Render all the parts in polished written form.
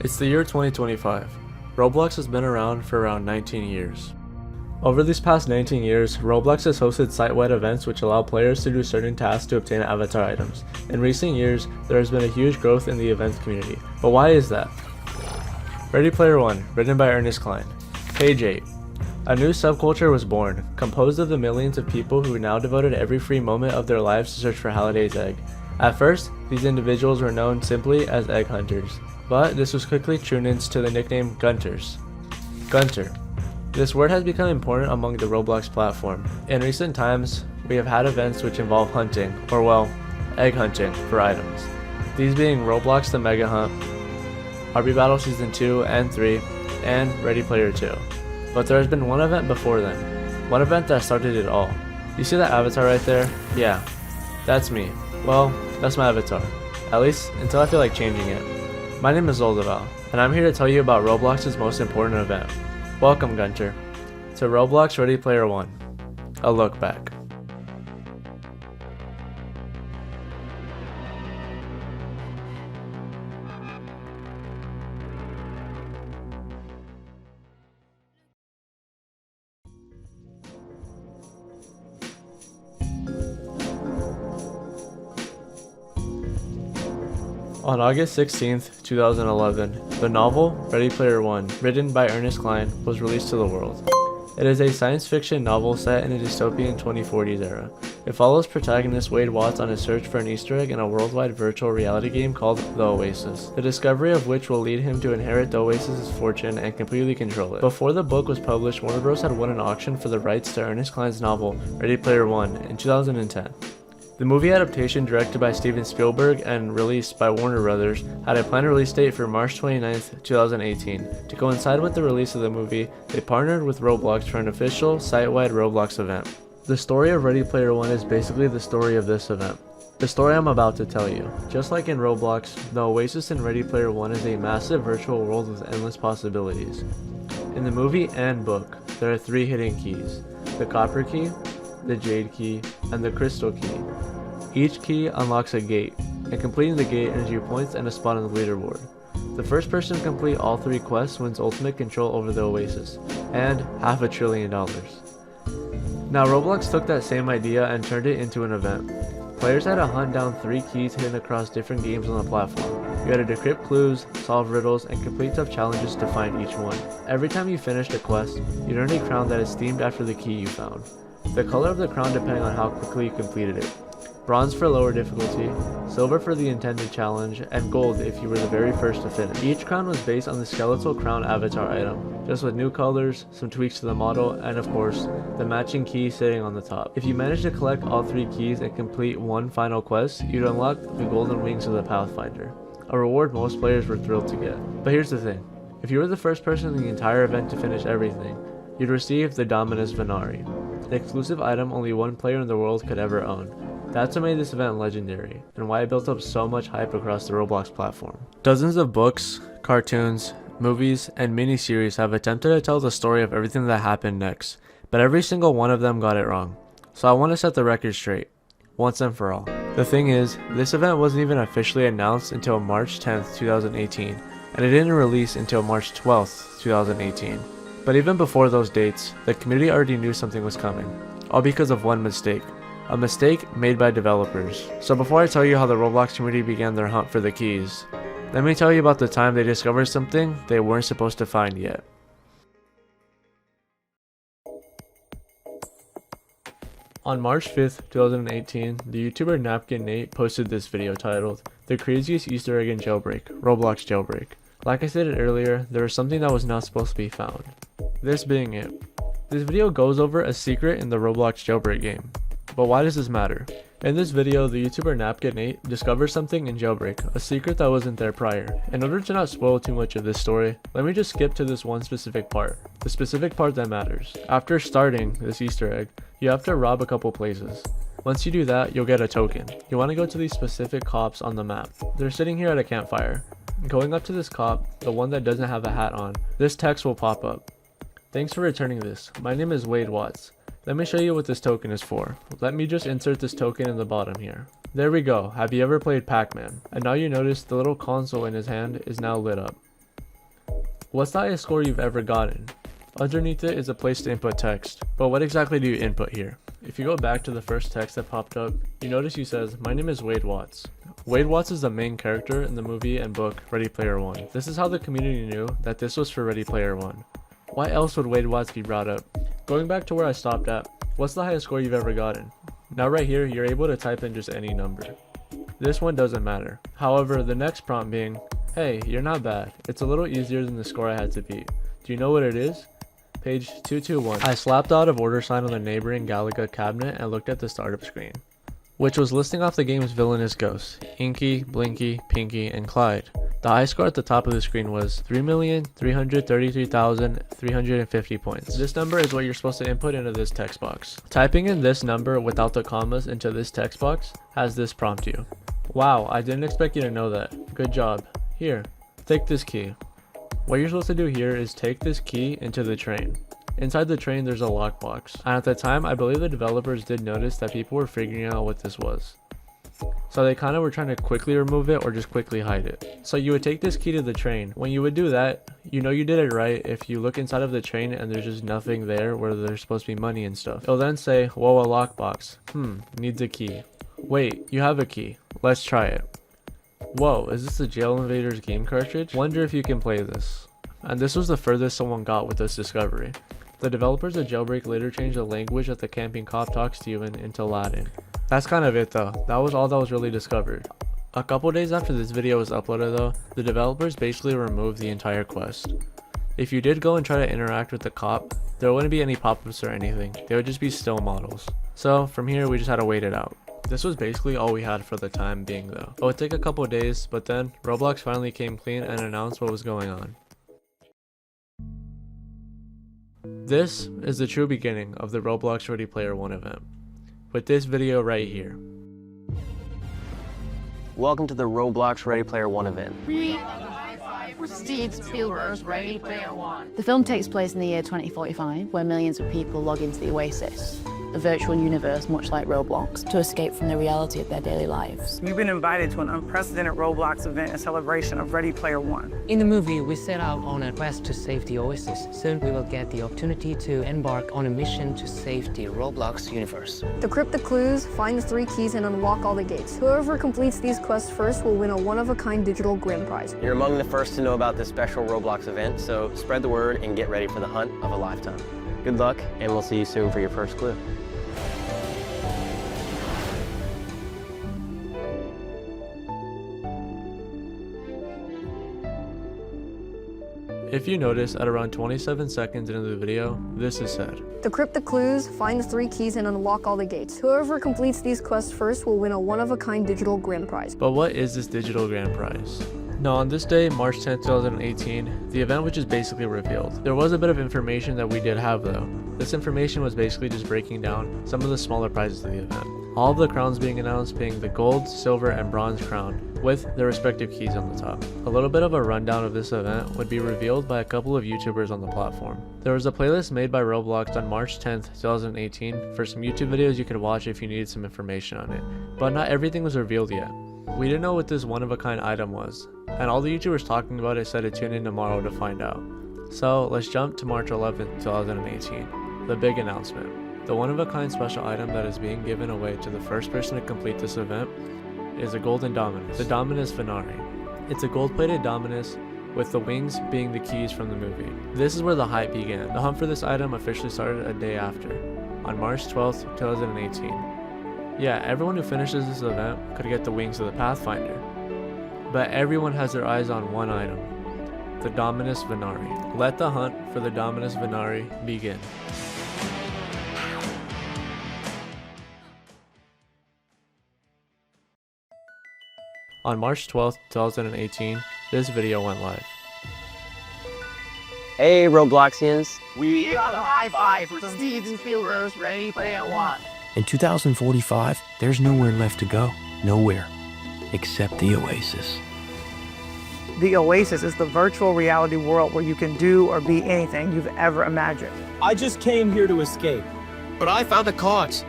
It's the year 2025. Roblox has been around for around 19 years. Over these past 19 years, Roblox has hosted site-wide events which allow players to do certain tasks to obtain avatar items. In recent years, there has been a huge growth in the events community. But why is that? Ready Player One, written by Ernest Cline. Page 8. A new subculture was born, composed of the millions of people who now devoted every free moment of their lives to search for Halliday's egg. At first, these individuals were known simply as egg hunters, but this was quickly tuned into the nickname Gunters. Gunter. This word has become important among the Roblox platform. In recent times, we have had events which involve hunting, or well, egg hunting, for items. These being Roblox the Mega Hunt, RB Battle Season 2 and 3, and Ready Player 2. But there has been one event before them. One event that started it all. You see that avatar right there? Yeah, that's me. Well, that's my avatar. At least until I feel like changing it. My name is Zoldaval, and I'm here to tell you about Roblox's most important event. Welcome, Gunter, to Roblox Ready Player One, a look back. On August 16th, 2011, the novel Ready Player One, written by Ernest Cline, was released to the world. It is a science fiction novel set in a dystopian 2040s era. It follows protagonist Wade Watts on his search for an Easter egg in a worldwide virtual reality game called the OASIS, the discovery of which will lead him to inherit the OASIS' fortune and completely control it. Before the book was published, Warner Bros. Had won an auction for the rights to Ernest Cline's novel Ready Player One in 2010. The movie adaptation, directed by Steven Spielberg and released by Warner Bros., had a planned release date for March 29, 2018. To coincide with the release of the movie, they partnered with Roblox for an official, site-wide Roblox event. The story of Ready Player One is basically the story of this event. The story I'm about to tell you. Just like in Roblox, the Oasis in Ready Player One is a massive virtual world with endless possibilities. In the movie and book, there are 3 hidden keys: the copper key, the Jade key, and the crystal key. Each key unlocks a gate, and completing the gate earns you points and a spot on the leaderboard. The first person to complete all 3 quests wins ultimate control over the Oasis, and $500 billion. Now Roblox took that same idea and turned it into an event. Players had to hunt down 3 keys hidden across different games on the platform. You had to decrypt clues, solve riddles, and complete tough challenges to find each one. Every time you finished a quest, you'd earn a crown that is themed after the key you found. The color of the crown depending on how quickly you completed it. Bronze for lower difficulty, silver for the intended challenge, and gold if you were the very first to finish. Each crown was based on the skeletal crown avatar item, just with new colors, some tweaks to the model, and of course, the matching key sitting on the top. If you managed to collect all 3 keys and complete one final quest, you'd unlock the golden wings of the Pathfinder, a reward most players were thrilled to get. But here's the thing, if you were the first person in the entire event to finish everything, you'd receive the Dominus Venari, an exclusive item only one player in the world could ever own. That's what made this event legendary, and why it built up so much hype across the Roblox platform. Dozens of books, cartoons, movies, and miniseries have attempted to tell the story of everything that happened next, but every single one of them got it wrong. So I want to set the record straight, once and for all. The thing is, this event wasn't even officially announced until March 10th, 2018, and it didn't release until March 12th, 2018. But even before those dates, the community already knew something was coming, all because of one mistake. A mistake made by developers. So before I tell you how the Roblox community began their hunt for the keys, let me tell you about the time they discovered something they weren't supposed to find yet. On March 5th, 2018, the YouTuber Napkin Nate posted this video titled, "The Craziest Easter Egg in Jailbreak, Roblox Jailbreak." Like I stated earlier, there was something that was not supposed to be found. This being it. This video goes over a secret in the Roblox Jailbreak game. But why does this matter? In this video, the YouTuber Napkin Nate discovers something in Jailbreak, a secret that wasn't there prior. In order to not spoil too much of this story, let me just skip to this one specific part, the specific part that matters. After starting this Easter egg, you have to rob a couple places. Once you do that, you'll get a token. You want to go to these specific cops on the map. They're sitting here at a campfire. Going up to this cop, the one that doesn't have a hat on, this text will pop up. "Thanks for returning this. My name is Wade Watts. Let me show you what this token is for. Let me just insert this token in the bottom here. There we go. Have you ever played Pac-Man?" And now you notice the little console in his hand is now lit up. What's the highest score you've ever gotten? Underneath it is a place to input text, but what exactly do you input here? If you go back to the first text that popped up, you notice you says, "My name is Wade Watts." Wade Watts is the main character in the movie and book Ready Player One. This is how the community knew that this was for Ready Player One. Why else would Wade Watts be brought up? Going back to where I stopped at, what's the highest score you've ever gotten? Now right here, you're able to type in just any number. This one doesn't matter. However, the next prompt being, "Hey, you're not bad. It's a little easier than the score I had to beat. Do you know what it is?" Page 221. I slapped out of order sign on the neighboring Galaga cabinet and looked at the startup screen, which was listing off the game's villainous ghosts, Inky, Blinky, Pinky, and Clyde. The high score at the top of the screen was 3,333,350 points. This number is what you're supposed to input into this text box. Typing in this number without the commas into this text box has this prompt you. Wow, I didn't expect you to know that. Good job. Here, take this key. What you're supposed to do here is take this key into the train. Inside the train there's a lockbox, and at the time I believe the developers did notice that people were figuring out what this was. So they kind of were trying to quickly remove it or just quickly hide it. So you would take this key to the train. When you would do that, you know you did it right if you look inside of the train and there's just nothing there where there's supposed to be money and stuff. It'll then say, "Whoa, a lockbox. Needs a key. Wait, you have a key. Let's try it. Whoa, is this the Jail Invaders game cartridge? Wonder if you can play this." And this was the furthest someone got with this discovery. The developers of Jailbreak later changed the language that the camping cop talks to you in into Latin. That's kind of it though. That was all that was really discovered. A couple days after this video was uploaded though, the developers basically removed the entire quest. If you did go and try to interact with the cop, there wouldn't be any pop-ups or anything. They would just be still models. So from here we just had to wait it out. This was basically all we had for the time being though. It would take a couple days, but then Roblox finally came clean and announced what was going on. This is the true beginning of the Roblox Ready Player One event, with this video right here. Welcome to the Roblox Ready Player One event. Spielberg's Ready Player One. The film takes place in the year 2045, where millions of people log into the OASIS, a virtual universe much like Roblox, to escape from the reality of their daily lives. You've been invited to an unprecedented Roblox event in celebration of Ready Player One. In the movie, we set out on a quest to save the OASIS. Soon we will get the opportunity to embark on a mission to save the Roblox universe. Decrypt the clues, find the 3 keys, and unlock all the gates. Whoever completes these quests first will win a one-of-a-kind digital grand prize. You're among the first to know about this special Roblox event, so spread the word and get ready for the hunt of a lifetime. Good luck, and we'll see you soon for your first clue. If you notice, at around 27 seconds into the video, this is said. Decrypt the clues, find the 3 keys, and unlock all the gates. Whoever completes these quests first will win a one-of-a-kind digital grand prize. But what is this digital grand prize? Now on this day, March 10, 2018, the event was just basically revealed. There was a bit of information that we did have though. This information was basically just breaking down some of the smaller prizes of the event. All of the crowns being announced being the gold, silver, and bronze crown, with their respective keys on the top. A little bit of a rundown of this event would be revealed by a couple of YouTubers on the platform. There was a playlist made by Roblox on March 10th, 2018 for some YouTube videos you could watch if you needed some information on it, but not everything was revealed yet. We didn't know what this one-of-a-kind item was, and all the YouTubers talking about it said to tune in tomorrow to find out. So let's jump to March 11th, 2018, the big announcement. The one-of-a-kind special item that is being given away to the first person to complete this event is a golden Dominus, the Dominus Venari. It's a gold-plated Dominus with the wings being the keys from the movie. This is where the hype began. The hunt for this item officially started a day after, on March 12th, 2018. Yeah, everyone who finishes this event could get the wings of the Pathfinder, but everyone has their eyes on one item, the Dominus Venari. Let the hunt for the Dominus Venari begin. On March 12th, 2018, this video went live. Hey, Robloxians. We got a high five for Steven Spielberg's Ready Player One. In 2045, there's nowhere left to go. Nowhere. Except the OASIS. The OASIS is the virtual reality world where you can do or be anything you've ever imagined. I just came here to escape. But I found the cards.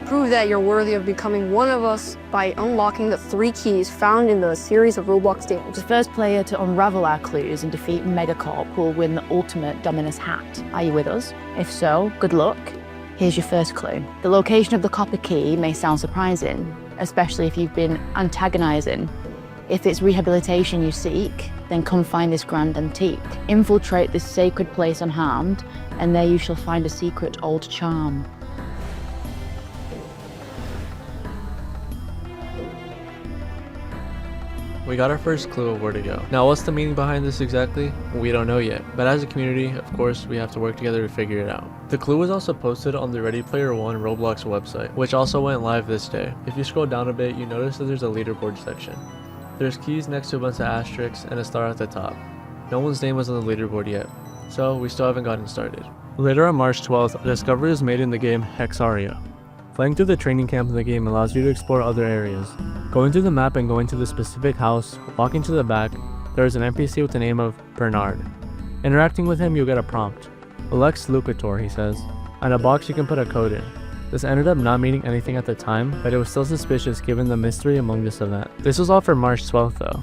Prove that you're worthy of becoming one of us by unlocking the 3 keys found in the series of Roblox games. The first player to unravel our clues and defeat Megacorp will win the ultimate Dominus hat. Are you with us? If so, good luck. Here's your first clue. The location of the copper key may sound surprising, especially if you've been antagonizing. If it's rehabilitation you seek, then come find this grand antique. Infiltrate this sacred place unharmed, and there you shall find a secret old charm. We got our first clue of where to go. Now what's the meaning behind this exactly? We don't know yet, but as a community, of course, we have to work together to figure it out. The clue was also posted on the Ready Player One Roblox website, which also went live this day. If you scroll down a bit, you notice that there's a leaderboard section. There's keys next to a bunch of asterisks and a star at the top. No one's name was on the leaderboard yet, so we still haven't gotten started. Later on March 12th, a discovery was made in the game Hexaria. Playing through the training camp in the game allows you to explore other areas. Going through the map and going to the specific house, walking to the back, there is an NPC with the name of Bernard. Interacting with him, you'll get a prompt. Lex Lucator, he says, and a box you can put a code in. This ended up not meaning anything at the time, but it was still suspicious given the mystery among this event. This was all for March 12th though,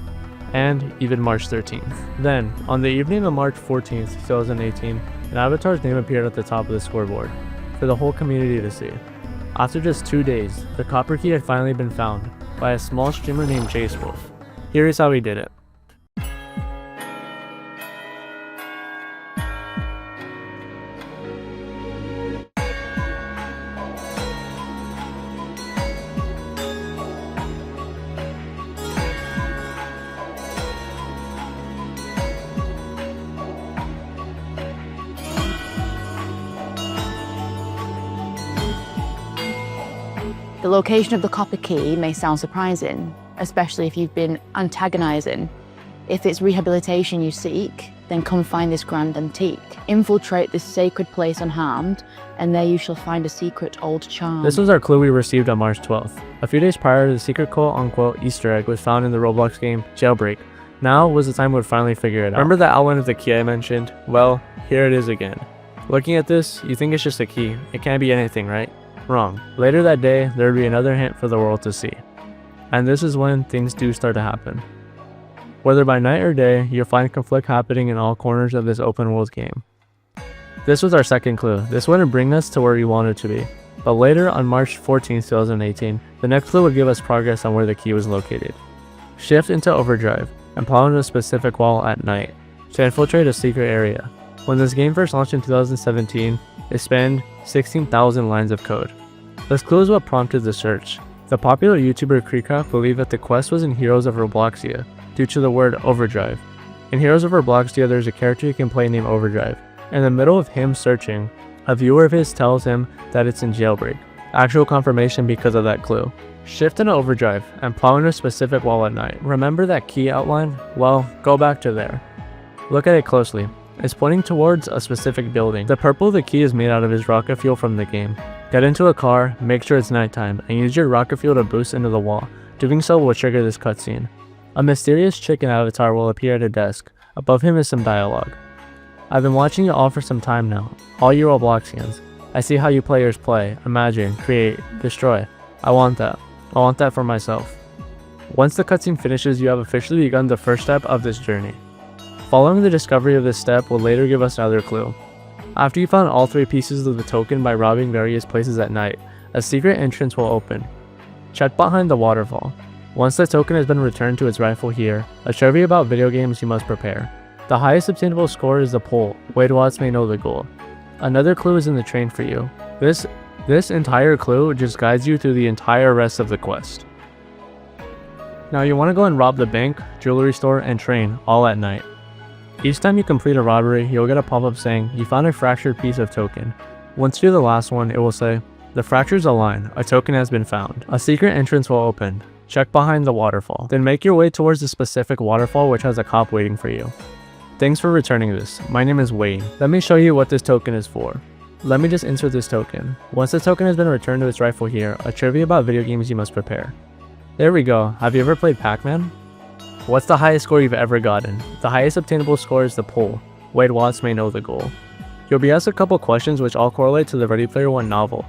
and even March 13th. Then, on the evening of March 14th, 2018, an avatar's name appeared at the top of the scoreboard, for the whole community to see. After just 2 days, the copper key had finally been found by a small streamer named Jace Wolf. Here is how he did it. The location of the copper key may sound surprising, especially if you've been antagonizing. If it's rehabilitation you seek, then come find this grand antique. Infiltrate this sacred place unharmed, and there you shall find a secret old charm. This was our clue we received on March 12th. A few days prior, the secret quote-unquote Easter egg was found in the Roblox game Jailbreak. Now was the time we would finally figure it out. Remember the outline of the key I mentioned? Well, here it is again. Looking at this, you think it's just a key. It can't be anything, right? Wrong. Later that day, there would be another hint for the world to see. And this is when things do start to happen. Whether by night or day, you'll find conflict happening in all corners of this open world game. This was our second clue. This wouldn't bring us to where we wanted to be. But later on March 14, 2018, the next clue would give us progress on where the key was located. Shift into overdrive and plow into a specific wall at night to infiltrate a secret area. When this game first launched in 2017, it spanned 16,000 lines of code. This clue is what prompted the search. The popular YouTuber Creecraft believed that the quest was in Heroes of Robloxia due to the word overdrive. In Heroes of Robloxia, there's a character you can play named Overdrive. In the middle of him searching, a viewer of his tells him that it's in Jailbreak. Actual confirmation because of that clue. Shift into overdrive and plow into a specific wall at night. Remember that key outline? Well, go back to there. Look at it closely. It's pointing towards a specific building. The purple of the key is made out of his rocket fuel from the game. Get into a car, make sure it's nighttime, and use your rocket fuel to boost into the wall. Doing so will trigger this cutscene. A mysterious chicken avatar will appear at a desk. Above him is some dialogue. I've been watching you all for some time now, all you Robloxians. I see how you players play, imagine, create, destroy. I want that. I want that for myself. Once the cutscene finishes, you have officially begun the first step of this journey. Following the discovery of this step will later give us another clue. After you found all 3 pieces of the token by robbing various places at night, a secret entrance will open. Check behind the waterfall. Once the token has been returned to its rightful here, a trivia about video games you must prepare. The highest obtainable score is the poll. Wade Watts may know the goal. Another clue is in the train for you. This entire clue just guides you through the entire rest of the quest. Now you want to go and rob the bank, jewelry store, and train all at night. Each time you complete a robbery, you'll get a pop-up saying, you found a fractured piece of token. Once you do the last one, it will say, the fractures align, a token has been found. A secret entrance will open. Check behind the waterfall. Then make your way towards the specific waterfall which has a cop waiting for you. Thanks for returning this. My name is Wayne. Let me show you what this token is for. Let me just insert this token. Once the token has been returned to its rightful here, a trivia about video games you must prepare. There we go. Have you ever played Pac-Man? What's the highest score you've ever gotten? The highest obtainable score is the poll. Wade Watts may know the goal. You'll be asked a couple questions which all correlate to the Ready Player One novel.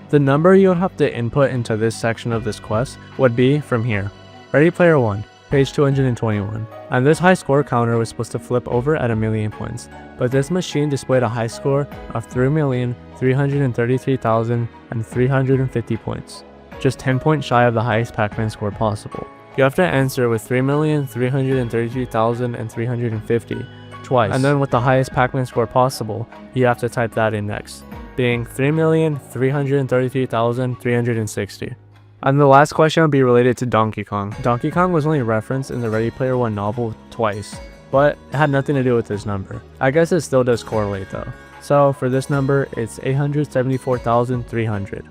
The number you would have to input into this section of this quest would be from here. Ready Player One, page 221. And this high score counter was supposed to flip over at 1,000,000 points, but this machine displayed a high score of 3,333,350 points, just 10 points shy of the highest Pac-Man score possible. You have to answer with 3,333,350 twice, and then with the highest Pac-Man score possible, you have to type that in next, being 3,333,360. And the last question will be related to Donkey Kong. Donkey Kong was only referenced in the Ready Player One novel twice, but it had nothing to do with this number. I guess it still does correlate though. So for this number, it's 874,300.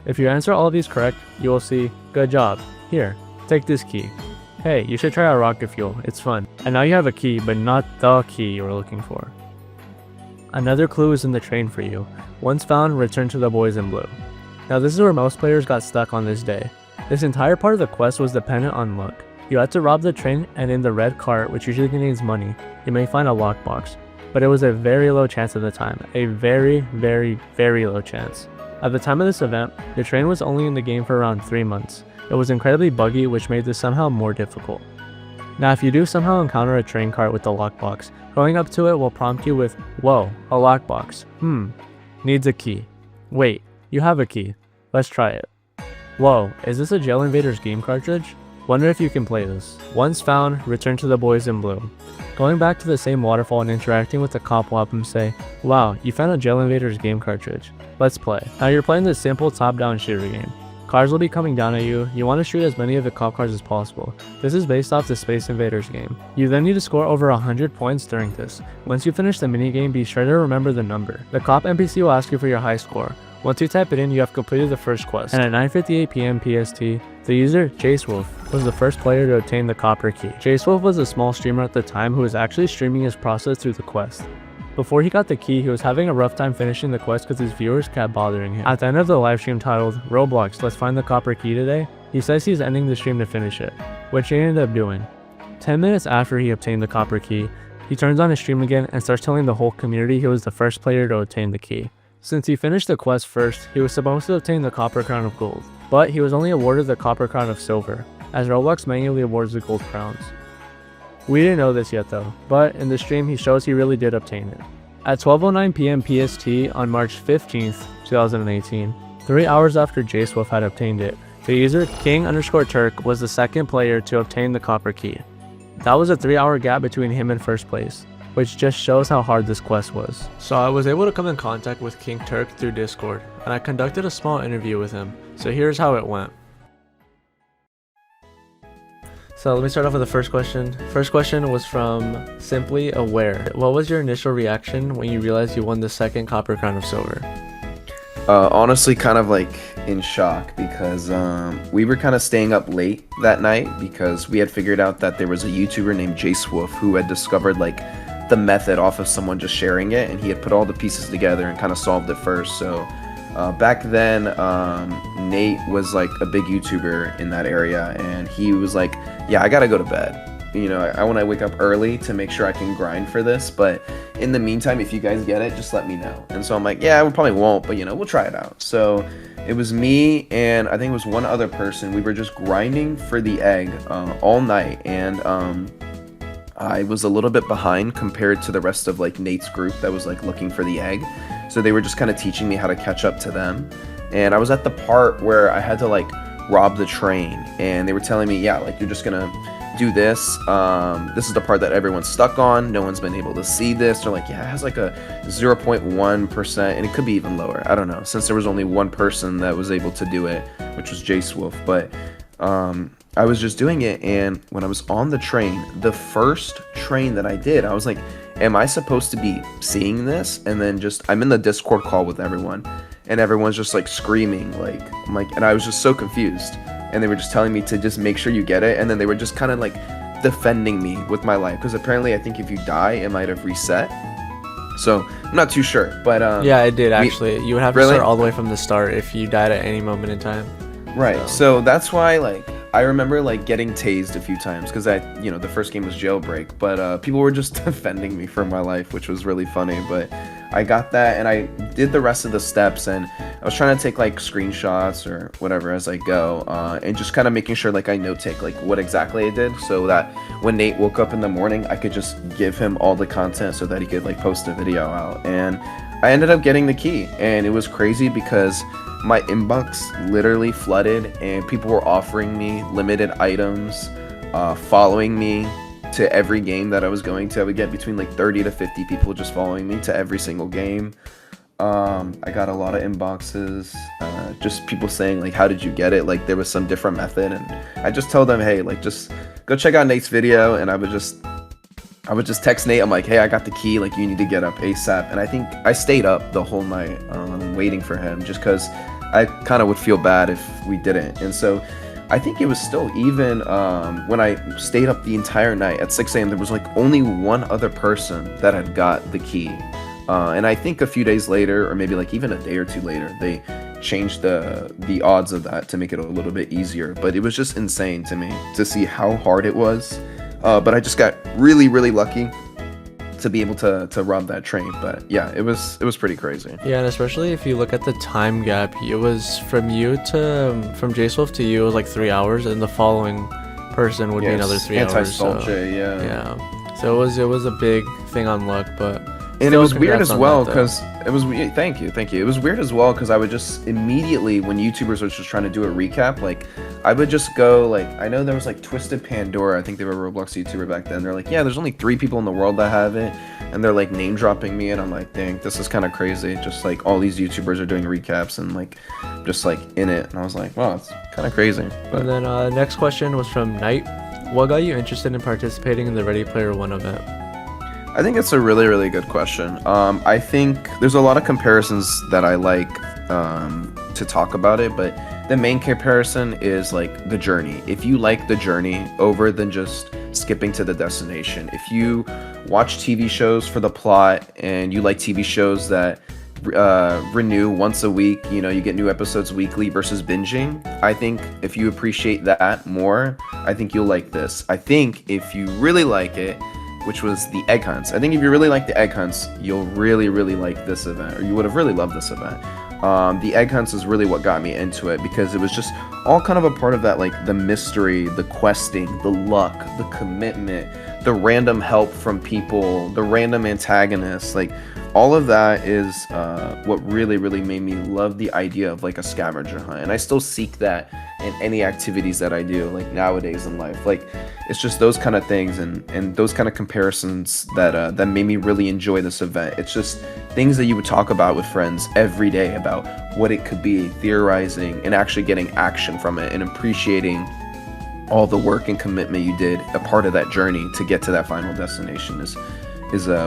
If you answer all of these correct, you will see, good job, here, take this key. Hey, you should try out rocket fuel, it's fun. And now you have a key, but not the key you were looking for. Another clue is in the train for you. Once found, return to the boys in blue. Now this is where most players got stuck on this day. This entire part of the quest was dependent on luck. You had to rob the train, and in the red cart, which usually contains money, you may find a lockbox. But it was a very low chance at the time. A very, very, very low chance. At the time of this event, the train was only in the game for around 3 months. It was incredibly buggy, which made this somehow more difficult. Now if you do somehow encounter a train cart with a lockbox, going up to it will prompt you with, whoa, a lockbox. Needs a key. Wait, you have a key. Let's try it. Whoa, is this a Jail Invaders game cartridge? Wonder if you can play this. Once found, return to the boys in blue. Going back to the same waterfall and interacting with the cop will help him say, wow, you found a Jail Invaders game cartridge. Let's play. Now you're playing this simple top-down shooter game. Cars will be coming down at you. You want to shoot as many of the cop cars as possible. This is based off the Space Invaders game. You then need to score over 100 points during this. Once you finish the minigame, be sure to remember the number. The cop NPC will ask you for your high score. Once you type it in, you have completed the first quest. And at 9:58 p.m. PST, the user, JaceWolf, was the first player to obtain the copper key. JaceWolf was a small streamer at the time who was actually streaming his process through the quest. Before he got the key, he was having a rough time finishing the quest because his viewers kept bothering him. At the end of the livestream titled, Roblox, let's find the copper key today, he says he's ending the stream to finish it, which he ended up doing. 10 minutes after he obtained the copper key, he turns on his stream again and starts telling the whole community he was the first player to obtain the key. Since he finished the quest first, he was supposed to obtain the copper crown of gold, but he was only awarded the copper crown of silver, as Roblox manually awards the gold crowns. We didn't know this yet though, but in the stream he shows he really did obtain it. At 12:09 p.m. PST on March 15th, 2018, 3 hours after JaceWolf had obtained it, the user King_Turk was the second player to obtain the copper key. That was a 3-hour gap between him and first place, which just shows how hard this quest was. So I was able to come in contact with King Turk through Discord, and I conducted a small interview with him. So here's how it went. So let me start off with the first question. First question was from Simply Aware. What was your initial reaction when you realized you won the second copper crown of silver? Honestly, kind of like in shock because we were kind of staying up late that night because we had figured out that there was a YouTuber named JaceWolf who had discovered like the method off of someone just sharing it, and he had put all the pieces together and kind of solved it first. So back then, Nate was like a big YouTuber in that area, and he was like, yeah, I gotta go to bed. You know, I want to wake up early to make sure I can grind for this, but in the meantime, if you guys get it, just let me know. And so I'm like, yeah, we probably won't, but you know, we'll try it out. So it was me and I think it was one other person. We were just grinding for the egg all night, and I was a little bit behind compared to the rest of like Nate's group that was like looking for the egg. So they were just kind of teaching me how to catch up to them. And I was at the part where I had to like rob the train, and they were telling me, yeah, like you're just gonna do this. This is the part that everyone's stuck on. No one's been able to see this. They're like, yeah, it has like a 0.1%, and it could be even lower. I don't know, since there was only one person that was able to do it, which was JaceWolf. But I was just doing it, and when I was on the train, the first train that I did, I was like, am I supposed to be seeing this? And then just, I'm in the Discord call with everyone, and everyone's just like screaming, like, I'm like, and I was just so confused. And they were just telling me to just make sure you get it, and then they were just kind of like defending me with my life, because apparently I think if you die, it might have reset. So I'm not too sure, but yeah, it did actually. You would have to really start all the way from the start if you died at any moment in time. Right. So that's why, like, I remember like getting tased a few times because you know, the first game was Jailbreak, but people were just defending me for my life, which was really funny. But I got that, and I did the rest of the steps, and I was trying to take like screenshots or whatever as I go, and just kind of making sure like I note take like what exactly I did, so that when Nate woke up in the morning, I could just give him all the content so that he could like post a video out. And I ended up getting the key, and it was crazy because my inbox literally flooded, and people were offering me limited items, following me to every game that I was going to. I would get between like 30 to 50 people just following me to every single game. I got a lot of inboxes, just people saying like, how did you get it? Like there was some different method, and I just told them, hey, like just go check out Nate's video, and I would just text Nate. I'm like, hey, I got the key, like you need to get up ASAP. And I think I stayed up the whole night waiting for him, just because I kind of would feel bad if we didn't. And so I think it was still even when I stayed up the entire night at 6 a.m. there was like only one other person that had got the key. And I think a few days later, or maybe like even a day or two later, they changed the odds of that to make it a little bit easier. But it was just insane to me to see how hard it was. But I just got really, really lucky to be able to rob that train. But yeah, it was pretty crazy. Yeah, and especially if you look at the time gap, it was from J Swift to you, it was like 3 hours, and the following person would be another 3 hours. So, yeah. So it was a big thing on luck, but. And it was weird as well because it was thank you. It was weird as well because I would just immediately, when YouTubers were just trying to do a recap, like I would just go like, I know there was like Twisted Pandora, I think they were a Roblox YouTuber back then. They're like, yeah, there's only 3 people in the world that have it, and they're like name dropping me, and I'm like, dang, this is kind of crazy. Just like all these YouTubers are doing recaps and like just like in it, and I was like, wow, it's kind of crazy. But... And then next question was from Knight. What got you interested in participating in the Ready Player One event? I think it's a really, really good question. I think there's a lot of comparisons that I like to talk about it, but the main comparison is like the journey. If you like the journey over than just skipping to the destination, if you watch TV shows for the plot and you like TV shows that renew once a week, you know, you get new episodes weekly versus binging, I think if you appreciate that more, I think you'll like this. I think if you really like it, which was the egg hunts. I think if you really like the egg hunts, you'll really, really like this event, or you would have really loved this event. The egg hunts is really what got me into it, because it was just all kind of a part of that, like the mystery, the questing, the luck, the commitment, the random help from people, the random antagonists, like all of that is what really, really made me love the idea of like a scavenger hunt. And I still seek that in any activities that I do, like nowadays in life. Like it's just those kind of things and those kind of comparisons that that made me really enjoy this event. It's just things that you would talk about with friends every day about what it could be, theorizing and actually getting action from it and appreciating all the work and commitment you did, a part of that journey to get to that final destination is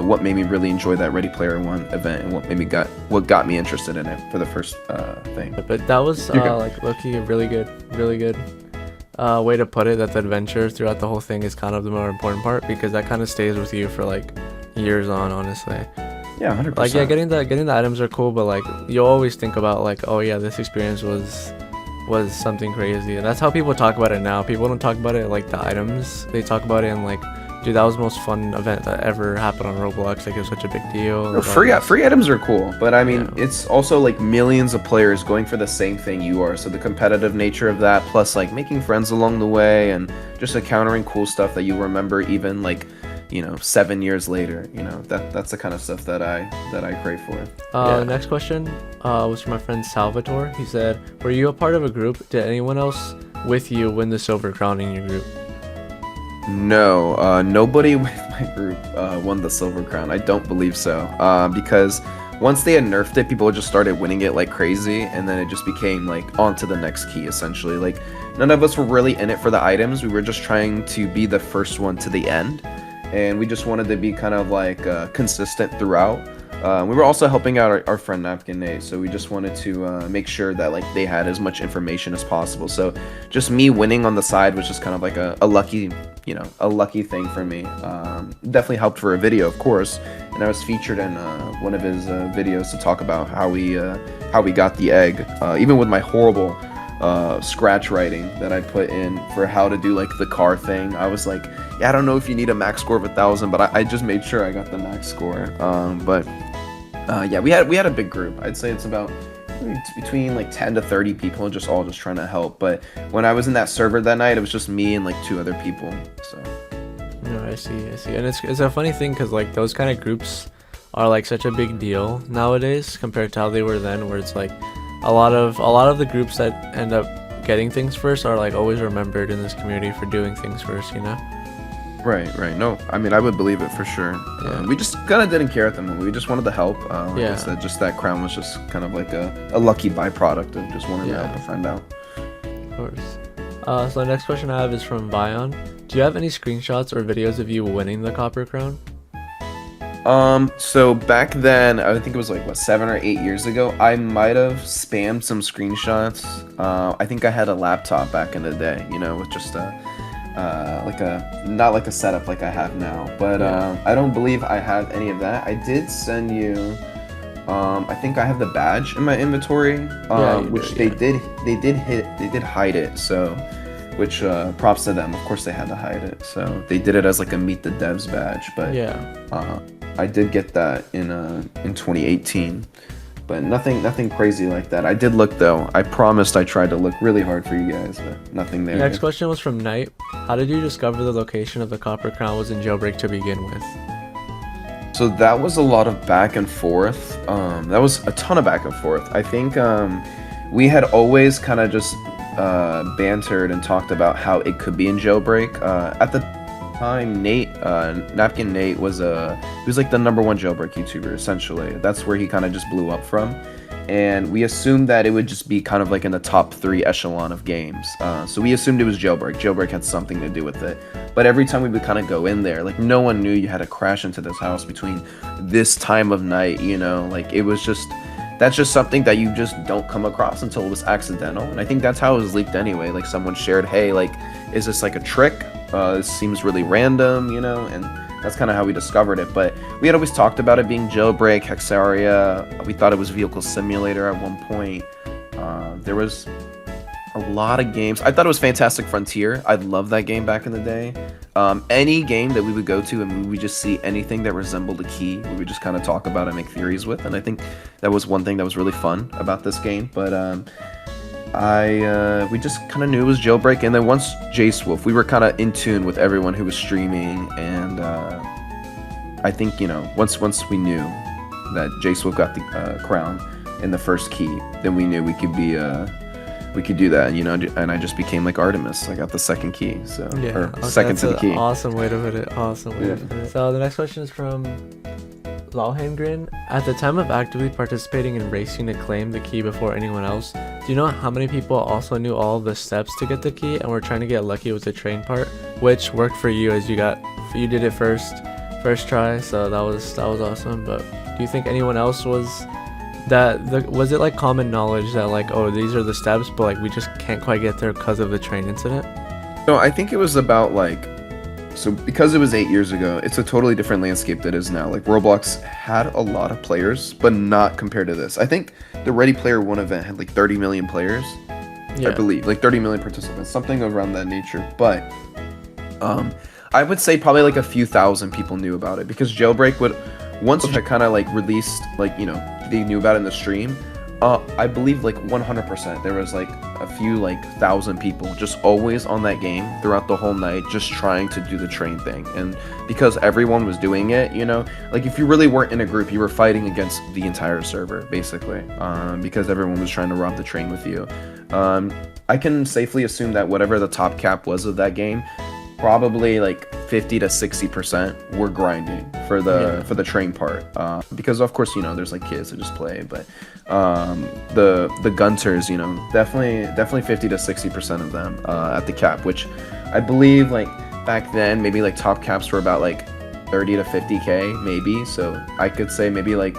what made me really enjoy that Ready Player One event, and what got me interested in it for the first thing. But that was like low-key a really good way to put it, that the adventure throughout the whole thing is kind of the more important part, because that kind of stays with you for like years on, honestly. Yeah, 100%. Like yeah, getting the items are cool, but like you'll always think about like, oh yeah, this experience was something crazy, and that's how people talk about it now. People don't talk about it like the items, they talk about it in like, dude, that was the most fun event that ever happened on Roblox. Like, it was such a big deal. No, free items are cool, but I mean, it's also like millions of players going for the same thing you are. So the competitive nature of that, plus like making friends along the way, and just encountering cool stuff that you remember even like, you know, 7 years later. You know, that's the kind of stuff that I crave for. Next question was from my friend Salvatore. He said, "Were you a part of a group? Did anyone else with you win the silver crown in your group?" No, nobody with my group won the silver crown. I don't believe so, because once they had nerfed it, people just started winning it like crazy, and then it just became like on to the next key, essentially. Like, none of us were really in it for the items. We were just trying to be the first one to the end, and we just wanted to be kind of like consistent throughout. We were also helping out our friend Napkin Nate, so we just wanted to make sure that like they had as much information as possible. So just me winning on the side was just kind of like a lucky, you know, a lucky thing for me. Definitely helped for a video, of course, and I was featured in one of his videos to talk about how we got the egg, even with my horrible scratch writing that I put in for how to do like the car thing. I was like, yeah, I don't know if you need a max score of 1,000, but I just made sure I got the max score. But Yeah, we had a big group. I'd say it's about between like 10 to 30 people, just trying to help. But when I was in that server that night, it was just me and like 2 other people. So. No, I see. And it's a funny thing because like those kind of groups are like such a big deal nowadays compared to how they were then, where it's like a lot of the groups that end up getting things first are like always remembered in this community for doing things first, you know? Right. No, I mean, I would believe it for sure. Yeah. We just kind of didn't care at the moment. We just wanted to help. Like Yeah. I said, just that crown was just kind of like a lucky byproduct of just wanting to help a friend out. Of course. So the next question I have is from Vion. Do you have any screenshots or videos of you winning the Copper Crown? So back then, I think it was like, what, 7 or 8 years ago, I might have spammed some screenshots. I think I had a laptop back in the day, you know, with just not like a setup like I have now, but I don't believe I have any of that. I did send you, I think I have the badge in my inventory, which they did hide it, so, which props to them. Of course they had to hide it, so they did it as like a Meet the Devs badge, but I did get that in 2018. But nothing crazy like that. I did look though. I promised I tried to look really hard for you guys, but nothing there. Next question was from Knight. How did you discover the location of the Copper Crown was in jailbreak to begin with? So that was a lot of back and forth. That was a ton of back and forth. I think we had always kind of just bantered and talked about how it could be in jailbreak. At the time, Napkin Nate was like the #1 jailbreak YouTuber, essentially. That's where he kind of just blew up from, and we assumed that it would just be kind of like in the top 3 echelon of games. So we assumed it was jailbreak had something to do with it, but every time we would kind of go in there, like no one knew you had to crash into this house between this time of night, you know, like it was just, that's just something that you just don't come across until it was accidental. And I think that's how it was leaked anyway. Like someone shared, hey, like, is this like a trick? This seems really random, you know, and that's kind of how we discovered it. But we had always talked about it being jailbreak, Hexaria. We thought it was Vehicle Simulator at one point. There was a lot of games. I thought it was Fantastic Frontier. I loved that game back in the day. Any game that we would go to and we would just see anything that resembled a key, we would just kind of talk about and make theories with. And I think that was one thing that was really fun about this game. But we just kind of knew it was jailbreak, and then once Jade, we were kind of in tune with everyone who was streaming, and I think, you know, once we knew that Jade got the crown in the first key, then we knew we could do that, you know, and I just became like Artemis. I got the second key, so second to the key. Awesome way to put it. Awesome way to put it. So the next question is from Lalheimgren. At the time of actively participating in racing to claim the key before anyone else, do you know how many people also knew all the steps to get the key and were trying to get lucky with the train part, which worked for you as you did it first try, so that was awesome. But do you think anyone else was it like common knowledge that like, oh, these are the steps, but like we just can't quite get there because of the train incident? No, I think it was about like, so because it was 8 years ago, it's a totally different landscape that is now. Like Roblox had a lot of players, but not compared to this. I think the Ready Player One event had like 30 million players, I believe, like 30 million participants, something around that nature. But I would say probably like a few thousand people knew about it, because Jailbreak would, once it kind of like released, like, you know, they knew about it in the stream. I believe like 100% there was like a few like thousand people just always on that game throughout the whole night, just trying to do the train thing. And because everyone was doing it, you know, like if you really weren't in a group, you were fighting against the entire server basically, because everyone was trying to rob the train with you. I can safely assume that whatever the top cap was of that game, probably like 50 to 60% were grinding for the train part, because of course, you know, there's like kids that just play, but the gunters, you know, definitely 50 to 60% of them at the cap, which I believe like back then maybe like top caps were about like 30 to 50k maybe, so I could say maybe like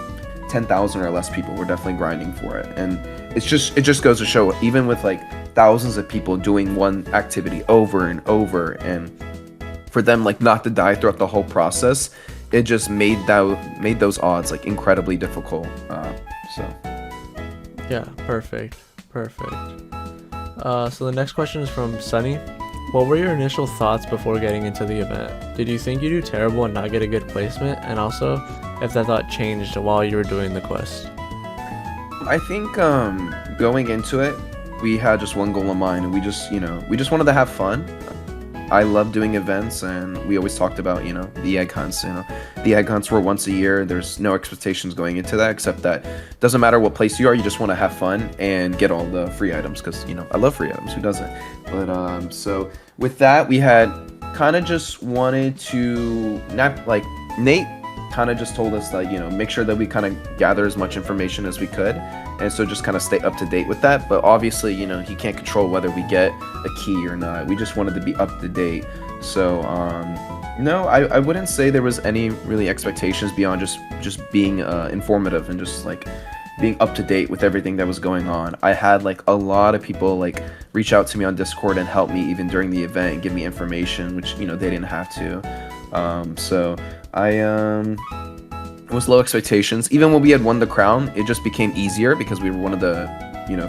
10,000 or less people were definitely grinding for it. And it just goes to show, even with like thousands of people doing one activity over and over, and for them like not to die throughout the whole process, it just made those odds like incredibly difficult. So yeah, perfect. So the next question is from Sunny. What were your initial thoughts before getting into the event? Did you think you'd do terrible and not get a good placement? And also, if that thought changed while you were doing the quest? I think going into it, we had just one goal in mind, and we just wanted to have fun. I love doing events, and we always talked about, the egg hunts. The egg hunts were once a year. There's no expectations going into that, except that it doesn't matter what place you are, you just want to have fun and get all the free items, because, I love free items. Who doesn't? But, so with that, we had kind of just wanted to, Nate kind of just told us that, make sure that we kind of gather as much information as we could. And so just kind of stay up to date with that. But obviously, he can't control whether we get a key or not. We just wanted to be up to date. So, no, I wouldn't say there was any really expectations beyond just being informative and just like being up to date with everything that was going on. I had like a lot of people like reach out to me on Discord and help me even during the event and give me information, which, they didn't have to. So it was low expectations. Even when we had won the crown, it just became easier because we were one of the,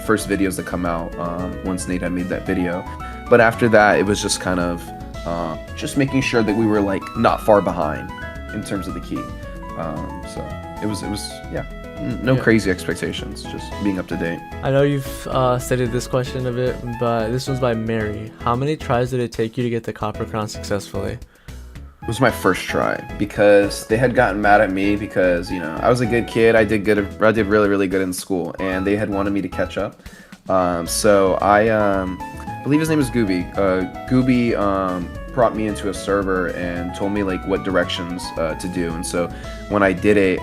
first videos to come out once Nate had made that video. But after that, it was just kind of just making sure that we were like not far behind in terms of the key. So it was no crazy expectations, just being up to date. I know you've stated this question a bit, but this one's by Mary. How many tries did it take you to get the copper crown successfully? It was my first try because they had gotten mad at me because, I was a good kid. I did really, really good in school, and they had wanted me to catch up. So I believe his name is Gooby. Gooby brought me into a server and told me like what directions to do. And so when I did it,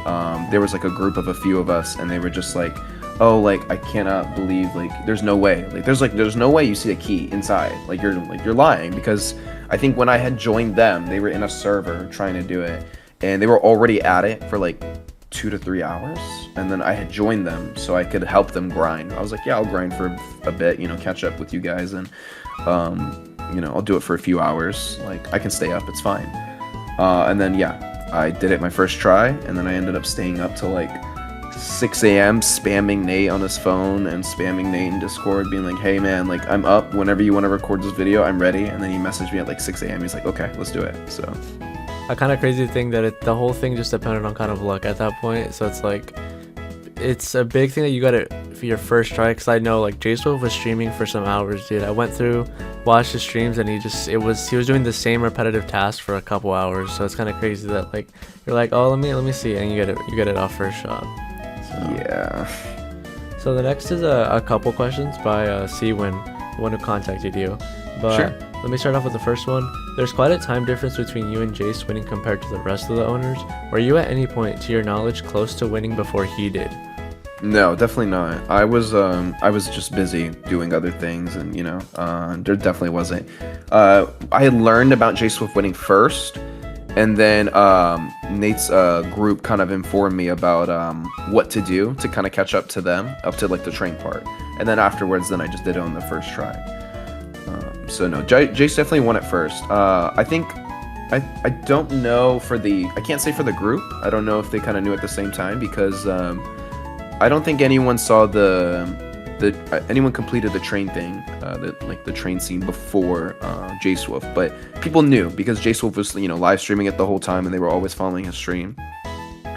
there was like a group of a few of us, and they were just like, oh, like I cannot believe, like there's no way, like there's no way you see a key inside, like you're lying, because I think when I had joined them, they were in a server trying to do it, and they were already at it for like 2 to 3 hours, and then I had joined them so I could help them grind. I was like, yeah, I'll grind for a bit, catch up with you guys, and I'll do it for a few hours, like I can stay up, it's fine. And then yeah, I did it my first try, and then I ended up staying up till like 6 a.m. spamming Nate on his phone and spamming Nate in Discord, being like, hey man, like I'm up, whenever you want to record this video, I'm ready. And then he messaged me at like 6 a.m. He's like, okay, let's do it. So a kind of crazy thing that the whole thing just depended on kind of luck at that point. So it's like, it's a big thing that you got it for your first try, because I know like Jade was streaming for some hours, dude. I went through, watched his streams, and he was doing the same repetitive task for a couple hours. So it's kind of crazy that like you're like, oh, let me see, and you get it off first shot. Yeah. So the next is a couple questions by C-Win, the one who contacted you. But sure. Let me start off with the first one. There's quite a time difference between you and Jace winning compared to the rest of the owners. Were you at any point, to your knowledge, close to winning before he did? No, definitely not. I was just busy doing other things, and there definitely wasn't. I had learned about Jace Swift winning first, and then Nate's group kind of informed me about what to do to kind of catch up to them, up to like the train part. And then afterwards, then I just did it on the first try. So no, Jace definitely won it first. I think, I don't know I can't say for the group. I don't know if they kind of knew at the same time, because I don't think anyone saw anyone completed the train thing, the train scene before Jade Swift, but people knew because Jade Swift was live streaming it the whole time, and they were always following his stream,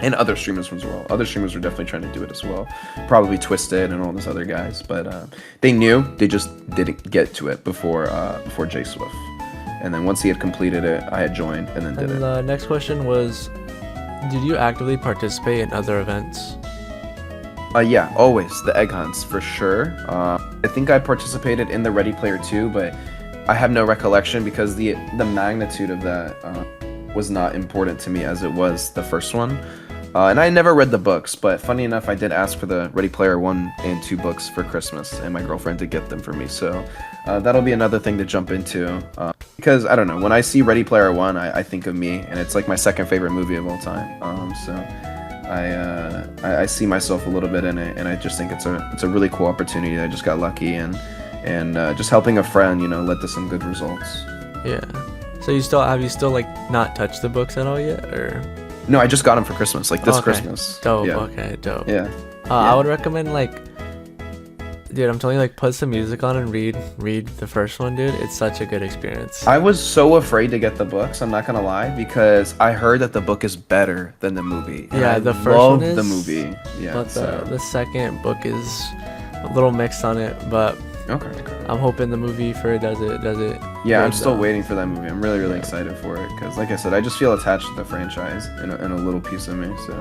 and other streamers as well. Other streamers were definitely trying to do it as well, probably Twisted and all those other guys, but they knew, they just didn't get to it before Jade Swift. And then once he had completed it, I had joined and then did it. The next question was, did you actively participate in other events? Yeah, always. The egg hunts, for sure. I think I participated in the Ready Player 2, but I have no recollection because the magnitude of that was not important to me as it was the first one. And I never read the books, but funny enough, I did ask for the Ready Player 1 and 2 books for Christmas, and my girlfriend did get them for me. So that'll be another thing to jump into. Because, I don't know, when I see Ready Player 1, I think of me, and it's like my second favorite movie of all time. So I see myself a little bit in it, and I just think it's a really cool opportunity. I just got lucky, and just helping a friend, led to some good results. Yeah. So have you still like not touched the books at all yet, or? No, I just got them for Christmas, like this Christmas. Dope. Yeah. Okay, dope. Yeah. I would recommend Dude, I'm telling you, like, put some music on and read the first one, dude. It's such a good experience. I was so afraid to get the books, I'm not gonna lie, because I heard that the book is better than the movie. And Yeah, I the first love one is the movie. Yeah, but so. the second book is a little mixed on it, but Okay. I'm hoping the movie for it does it. Yeah, I'm good, still though. waiting for that movie. I'm really excited for it because, like I said, I just feel attached to the franchise in a little piece of me. So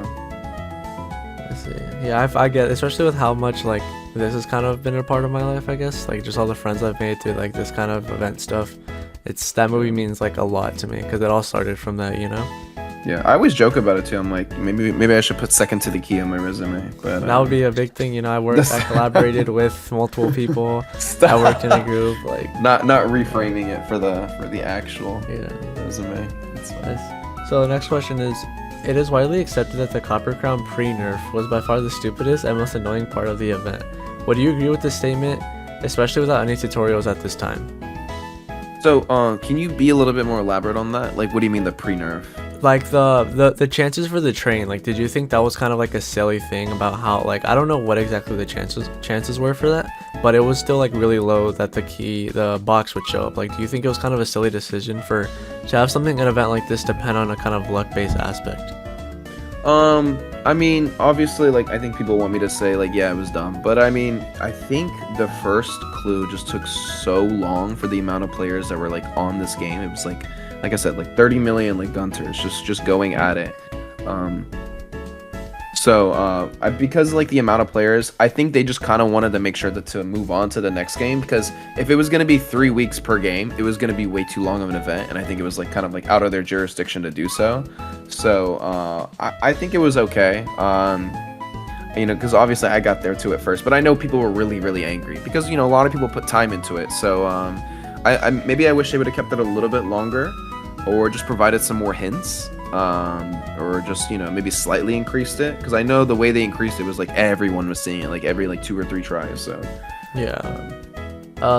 Let's see. Yeah, I get, especially with how much like this has kind of been a part of my life. I guess like just all the friends I've made through like this kind of event stuff. It's that movie means like a lot to me because it all started from that, you know. yeah, I always joke about it too. I'm like, maybe I should put Second to the Key on my resume, but That would be a big thing, you know. I collaborated with multiple people. I worked in a group, like not reframing it for the actual yeah. resume. It's fine. Nice. So the next question is, it is widely accepted that the Copper Crown pre-nerf was by far the stupidest and most annoying part of the event. Would you agree with this statement, especially without any tutorials at this time? So, can you be a little bit more elaborate on that? Like, what do you mean the pre-nerf? Like the chances for the train, like did you think that was kind of like a silly thing about how, like, I don't know what exactly the chances were for that, but it was still like really low that the box would show up. Like, do you think it was kind of a silly decision to have something, an event like this, depend on a kind of luck-based aspect? I mean, obviously, like, I think people want me to say, like, yeah, it was dumb. But, I mean, I think the first clue just took so long for the amount of players that were, like, on this game. It was, like I said, like, 30 million, like, Gunters just going at it. Because, like, the amount of players, I think they just kind of wanted to make sure to move on to the next game, because if it was going to be 3 weeks per game, it was going to be way too long of an event, and I think it was, like, kind of, like, out of their jurisdiction to do so. So, I think it was okay. You know, because obviously I got there too at first, but I know people were really angry because, you know, a lot of people put time into it. So, maybe I wish they would have kept it a little bit longer, or just provided some more hints. Or just, you know, maybe slightly increased it, because I know the way they increased it was like everyone was seeing it, like every 2 or 3 tries. So yeah.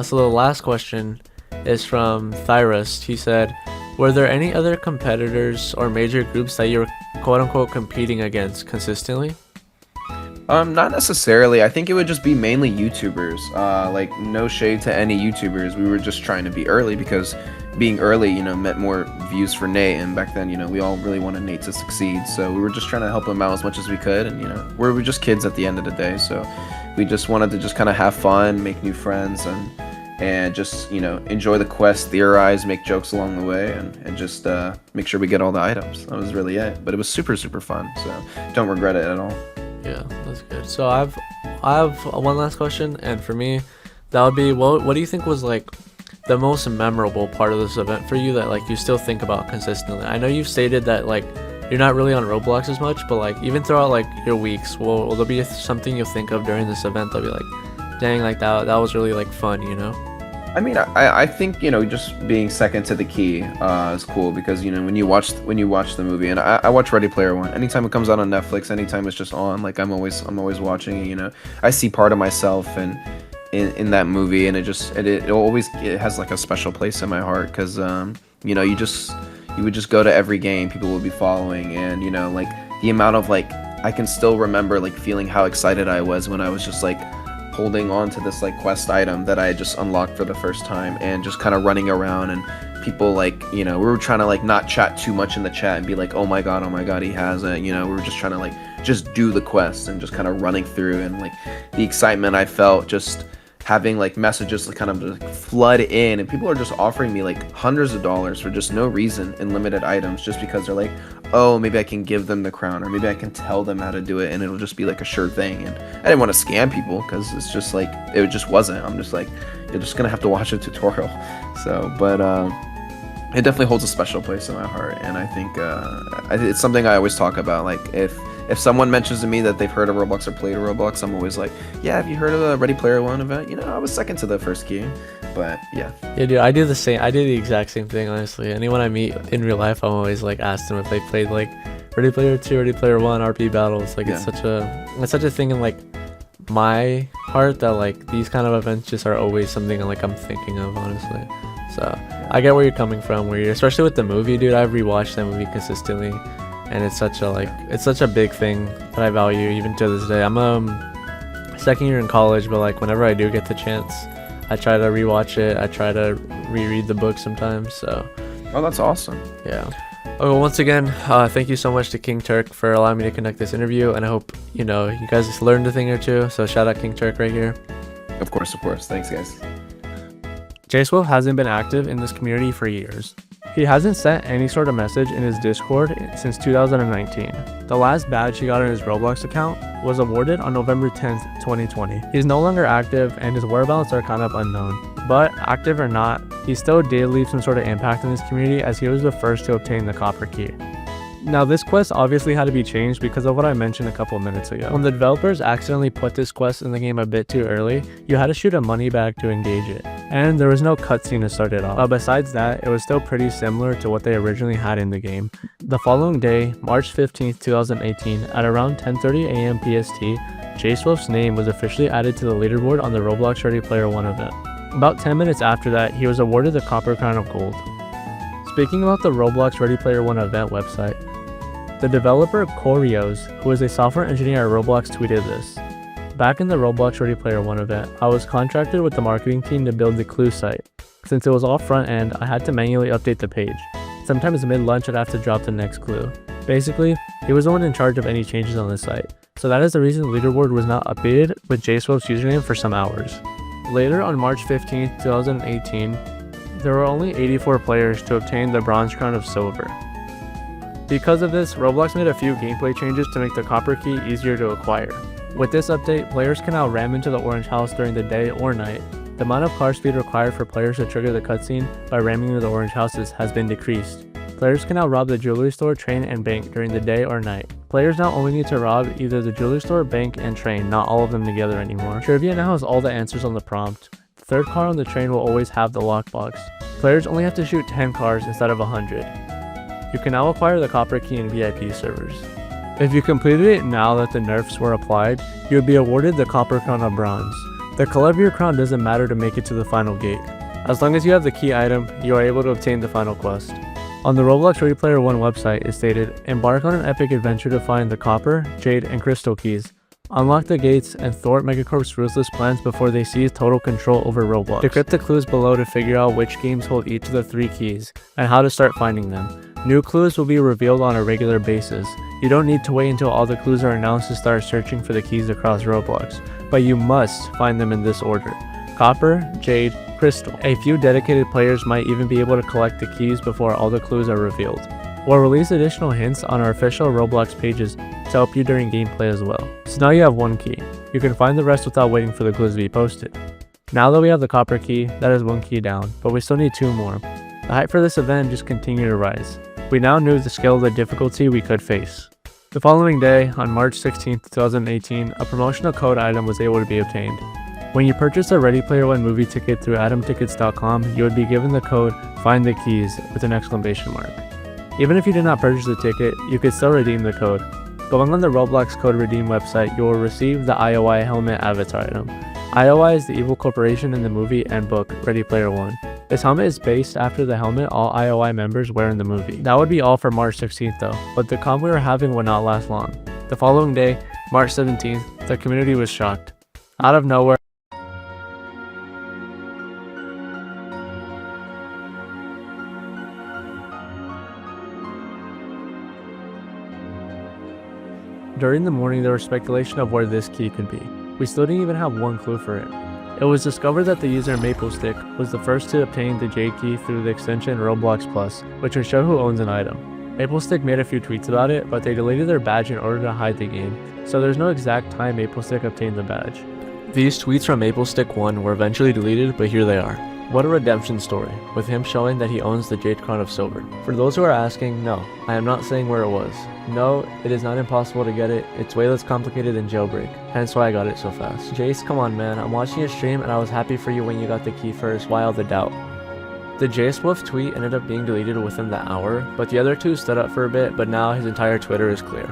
So the last question is from Thyrust. He said, were there any other competitors or major groups that you were quote unquote competing against consistently? Not necessarily. I think it would just be mainly YouTubers. Like, no shade to any YouTubers. We were just trying to be early, because being early, you know, meant more views for Nate, and back then, you know, we all really wanted Nate to succeed, so we were just trying to help him out as much as we could, and, you know, we're just kids at the end of the day, so we just wanted to just kind of have fun, make new friends, and just, you know, enjoy the quest, theorize, make jokes along the way, and just make sure we get all the items. That was really it, but it was super fun, so don't regret it at all. Yeah, that's good. So I have one last question, and for me, that would be, what do you think was like the most memorable part of this event for you that like you still think about consistently? I know you've stated that like you're not really on Roblox as much, but like even throughout like your weeks, will there be something you'll think of during this event that'll be like, dang, like that was really like fun, you know? I mean, I think, you know, just being second to the key is cool, because, you know, when you watch the movie, and I watch Ready Player One anytime it comes out on Netflix, anytime it's just on, like I'm always watching it, you know. I see part of myself in that movie, and it always has like a special place in my heart, because you know, you would just go to every game, people would be following, and, you know, like the amount of, like, I can still remember like feeling how excited I was when I was just like holding on to this like quest item that I had just unlocked for the first time, and just kind of running around, and people, like, you know, we were trying to like not chat too much in the chat and be like, oh my god, he has it, you know. We were just trying to like just do the quest and just kind of running through, and like the excitement I felt just having like messages to kind of like flood in, and people are just offering me like hundreds of dollars for just no reason in limited items, just because they're like, oh, maybe I can give them the crown, or maybe I can tell them how to do it, and it'll just be like a sure thing. And I didn't want to scam people, because it's just like, it just wasn't. I'm just like, you're just gonna have to watch a tutorial. So, but it definitely holds a special place in my heart, and I think it's something I always talk about. Like, if someone mentions to me that they've heard of Roblox or played Roblox, I'm always like, yeah, have you heard of the Ready Player One event? You know, I was second to the first game, but yeah. Yeah, dude, I do the exact same thing, honestly. Anyone I meet in real life, I'm always like, ask them if they played like Ready Player 2, Ready Player 1, RP battles. Like, yeah. It's such a thing in like my heart that like these kind of events just are always something like I'm thinking of, honestly. So I get where you're coming from, especially with the movie, dude. I've rewatched that movie consistently, and it's such a big thing that I value even to this day. I'm a second year in college, but like whenever I do get the chance, I try to rewatch it. I try to reread the book sometimes. So Oh, that's awesome. yeah. Oh, well, once again, thank you so much to King Turk for allowing me to conduct this interview, and I hope you guys just learned a thing or two. So shout out King Turk right here. Of course. Thanks, guys. Jade hasn't been active in this community for years. He hasn't sent any sort of message in his Discord since 2019. The last badge he got on his Roblox account was awarded on November 10th, 2020. He's no longer active and his whereabouts are kind of unknown. But active or not, he still did leave some sort of impact in this community as he was the first to obtain the copper key. Now this quest obviously had to be changed because of what I mentioned a couple minutes ago. When the developers accidentally put this quest in the game a bit too early, you had to shoot a money bag to engage it, and there was no cutscene to start it off. But besides that, it was still pretty similar to what they originally had in the game. The following day, March 15th, 2018, at around 10:30 a.m. PST, Jade name was officially added to the leaderboard on the Roblox Ready Player One event. About 10 minutes after that, he was awarded the Copper Crown of Gold. Speaking about the Roblox Ready Player One event website, the developer Corios, who is a software engineer at Roblox, tweeted this. Back in the Roblox Ready Player One event, I was contracted with the marketing team to build the clue site. Since it was all front end, I had to manually update the page. Sometimes mid-lunch I'd have to drop the next clue. Basically, he was the one in charge of any changes on the site, so that is the reason the leaderboard was not updated with Jade username for some hours. Later on March 15, 2018, there were only 84 players to obtain the Bronze Crown of Silver. Because of this, Roblox made a few gameplay changes to make the copper key easier to acquire. With this update, players can now ram into the orange house during the day or night. The amount of car speed required for players to trigger the cutscene by ramming into the orange houses has been decreased. Players can now rob the jewelry store, train, and bank during the day or night. Players now only need to rob either the jewelry store, bank, and train, not all of them together anymore. Trivia now has all the answers on the prompt. The third car on the train will always have the lockbox. Players only have to shoot 10 cars instead of 100. You can now acquire the copper key in VIP servers. If you completed it now that the nerfs were applied, you would be awarded the Copper Crown of Bronze. The color of your crown doesn't matter to make it to the final gate. As long as you have the key item, you are able to obtain the final quest. On the Roblox Ready Player One website, it stated, embark on an epic adventure to find the copper, jade, and crystal keys. Unlock the gates and thwart Megacorp's ruthless plans before they seize total control over Roblox. Decrypt the clues below to figure out which games hold each of the 3 keys, and how to start finding them. New clues will be revealed on a regular basis. You don't need to wait until all the clues are announced to start searching for the keys across Roblox, but you must find them in this order: copper, jade, crystal. A few dedicated players might even be able to collect the keys before all the clues are revealed. We'll release additional hints on our official Roblox pages to help you during gameplay as well. So now you have 1 key. You can find the rest without waiting for the clues to be posted. Now that we have the copper key, that is 1 key down, but we still need 2 more. The hype for this event just continued to rise. We now knew the scale of the difficulty we could face. The following day, on March 16, 2018, a promotional code item was able to be obtained. When you purchase a Ready Player One movie ticket through atomtickets.com, you would be given the code "Find the Keys" with an exclamation mark. Even if you did not purchase the ticket, you could still redeem the code. Going on the Roblox Code Redeem website, you will receive the IOI helmet avatar item. IOI is the evil corporation in the movie and book Ready Player One. This helmet is based after the helmet all IOI members wear in the movie. That would be all for March 16th though, but the con we were having would not last long. The following day, March 17th, the community was shocked. Out of nowhere, during the morning there was speculation of where this key could be. We still didn't even have 1 clue for it. It was discovered that the user MapleStick was the first to obtain the Jade key through the extension Roblox Plus, which would show who owns an item. MapleStick made a few tweets about it, but they deleted their badge in order to hide the game, so there's no exact time MapleStick obtained the badge. These tweets from MapleStick 1 were eventually deleted, but here they are. What a redemption story, with him showing that he owns the Jade Crown of Silver. For those who are asking, no, I am not saying where it was. No, it is not impossible to get it, it's way less complicated than jailbreak, hence why I got it so fast. Jace, come on man, I'm watching your stream and I was happy for you when you got the key first, why all the doubt? The JSWolf tweet ended up being deleted within the hour, but the other 2 stood up for a bit, but now his entire Twitter is clear.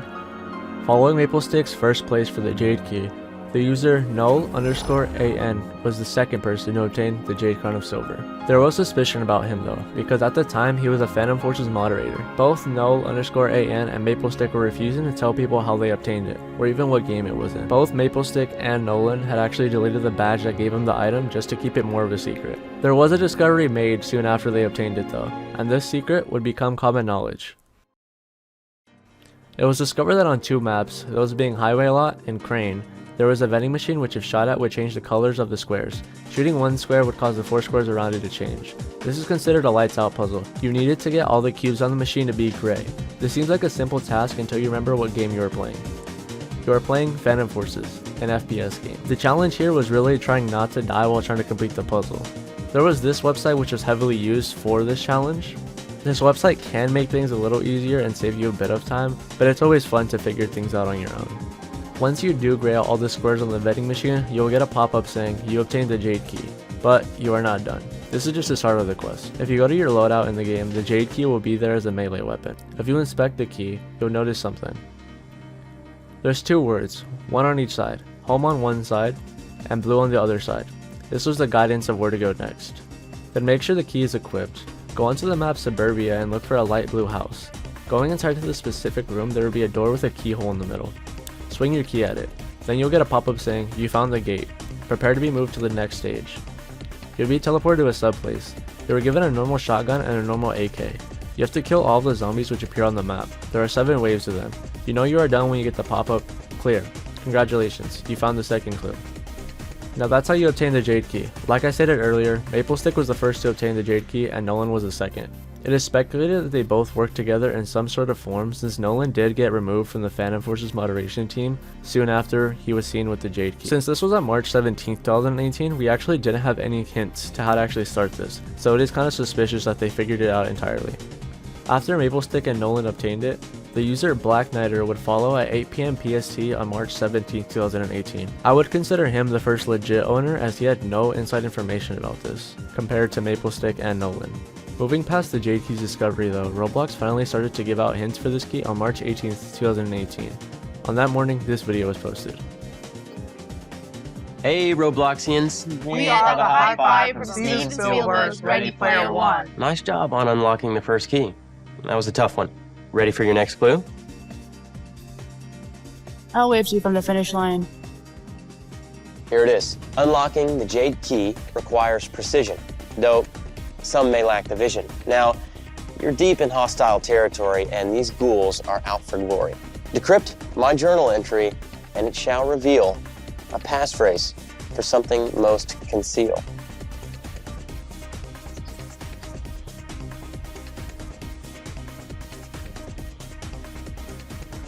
Following MapleStick's first place for the Jade key, The user null_an was the second person to obtain the Jade Crown of Silver. There was suspicion about him though, because at the time he was a Phantom Forces moderator. Both null_an and Maplestick were refusing to tell people how they obtained it, or even what game it was in. Both Maplestick and Nolan had actually deleted the badge that gave him the item just to keep it more of a secret. There was a discovery made soon after they obtained it though, and this secret would become common knowledge. It was discovered that on two maps, those being Highway Lot and Crane, there was a vending machine which if shot at would change the colors of the squares. Shooting one square would cause the 4 squares around it to change. This is considered a lights out puzzle. You needed to get all the cubes on the machine to be gray. This seems like a simple task until you remember what game you were playing. You are playing Phantom Forces, an FPS game. The challenge here was really trying not to die while trying to complete the puzzle. There was this website which was heavily used for this challenge. This website can make things a little easier and save you a bit of time, but it's always fun to figure things out on your own. Once you do gray out all the squares on the vending machine, you'll get a pop-up saying you obtained the Jade key, but you are not done. This is just the start of the quest. If you go to your loadout in the game, the Jade key will be there as a melee weapon. If you inspect the key, you'll notice something. There's 2 words, one on each side, home on one side, and blue on the other side. This was the guidance of where to go next. Then make sure the key is equipped. Go onto the map Suburbia and look for a light blue house. Going inside to the specific room, there will be a door with a keyhole in the middle. Swing your key at it. Then you'll get a pop-up saying, you found the gate. Prepare to be moved to the next stage. You'll be teleported to a sub place. You were given a normal shotgun and a normal AK. You have to kill all of the zombies which appear on the map. There are 7 waves of them. You know you are done when you get the pop-up, clear. Congratulations, you found the second clue. Now that's how you obtain the Jade key. Like I stated earlier, Maplestick was the first to obtain the Jade key and Nolan was the second. It is speculated that they both worked together in some sort of form since Nolan did get removed from the Phantom Forces moderation team soon after he was seen with the Jade key. Since this was on March 17th, 2018, we actually didn't have any hints to how to actually start this, so it is kind of suspicious that they figured it out entirely. After Maplestick and Nolan obtained it, the user Black Knighter would follow at 8 PM PST on March 17, 2018. I would consider him the first legit owner as he had no inside information about this, compared to Maplestick and Nolan. Moving past the Jade key's discovery though, Roblox finally started to give out hints for this key on March 18, 2018. On that morning, this video was posted. Hey Robloxians! We are the high five from Steven Spielberg's Ready Player One. Nice job on unlocking the first key. That was a tough one. Ready for your next clue? I'll wave to you from the finish line. Here it is. Unlocking the Jade key requires precision, though some may lack the vision. Now, you're deep in hostile territory and these ghouls are out for glory. Decrypt my journal entry and it shall reveal a passphrase for something most conceal.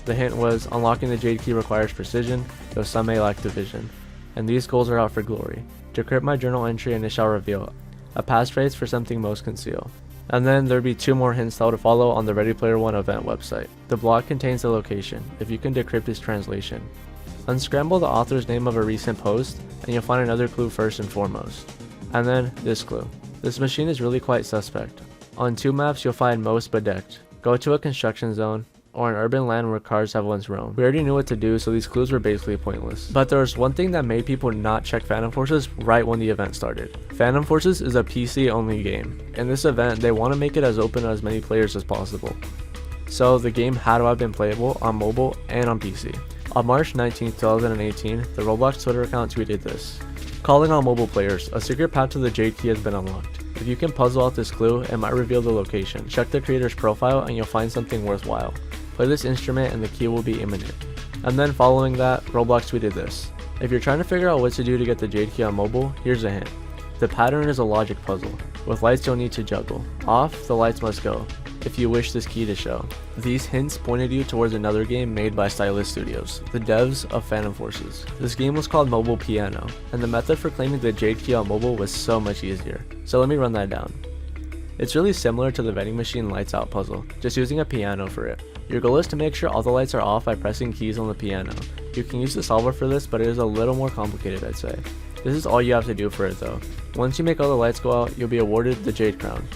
The hint was, unlocking the Jade key requires precision, though some may lack division. And these goals are out for glory. Decrypt my journal entry and it shall reveal a passphrase for something most conceal. And then there'd be 2 more hints that would follow on the Ready Player One event website. The block contains the location, if you can decrypt its translation. Unscramble the author's name of a recent post, and you'll find another clue first and foremost. And then, this clue. This machine is really quite suspect. On 2 maps you'll find most bedecked. Go to a construction zone, or an urban land where cars have once roamed. We already knew what to do, so these clues were basically pointless. But there was one thing that made people not check Phantom Forces right when the event started. Phantom Forces is a PC only game. In this event, they want to make it as open to as many players as possible. So the game had to have been playable on mobile and on PC. On March 19, 2018, the Roblox Twitter account tweeted this. Calling all mobile players, a secret path to the Jade key has been unlocked. If you can puzzle out this clue, it might reveal the location. Check the creator's profile and you'll find something worthwhile. Play this instrument and the key will be imminent. And then following that, Roblox tweeted this. If you're trying to figure out what to do to get the Jade key on mobile, here's a hint. The pattern is a logic puzzle. With lights you'll need to juggle. Off, the lights must go, if you wish this key to show. These hints pointed you towards another game made by Stylus Studios, the devs of Phantom Forces. This game was called Mobile Piano, and the method for claiming the Jade key on mobile was so much easier. So let me run that down. It's really similar to the vending machine lights out puzzle, just using a piano for it. Your goal is to make sure all the lights are off by pressing keys on the piano. You can use the solver for this, but it is a little more complicated, I'd say. This is all you have to do for it though. Once you make all the lights go out, you'll be awarded the Jade Crown.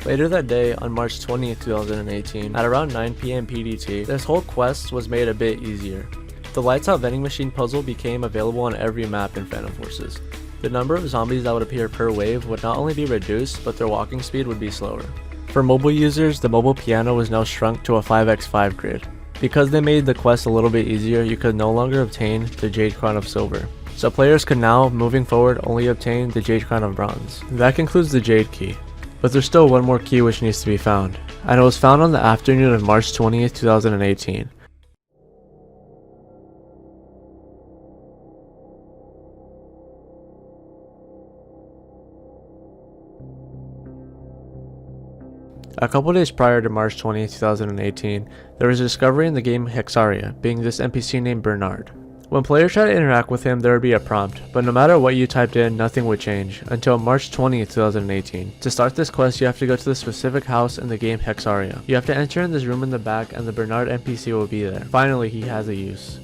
Later that day, on March 20th, 2018, at around 9 PM PDT, this whole quest was made a bit easier. The lights out vending machine puzzle became available on every map in Phantom Forces. The number of zombies that would appear per wave would not only be reduced, but their walking speed would be slower. For mobile users, the mobile piano was now shrunk to a 5x5 grid. Because they made the quest a little bit easier, you could no longer obtain the Jade Crown of Silver. So players could now, moving forward, only obtain the Jade Crown of Bronze. That concludes the Jade Key. But there's still one more key which needs to be found, and it was found on the afternoon of March 20th, 2018. A couple days prior to March 20th, 2018, there was a discovery in the game Hexaria, being this NPC named Bernard. When players tried to interact with him, there would be a prompt, but no matter what you typed in, nothing would change, until March 20th, 2018. To start this quest, you have to go to the specific house in the game Hexaria. You have to enter in this room in the back, and the Bernard NPC will be there. Finally, he has a use.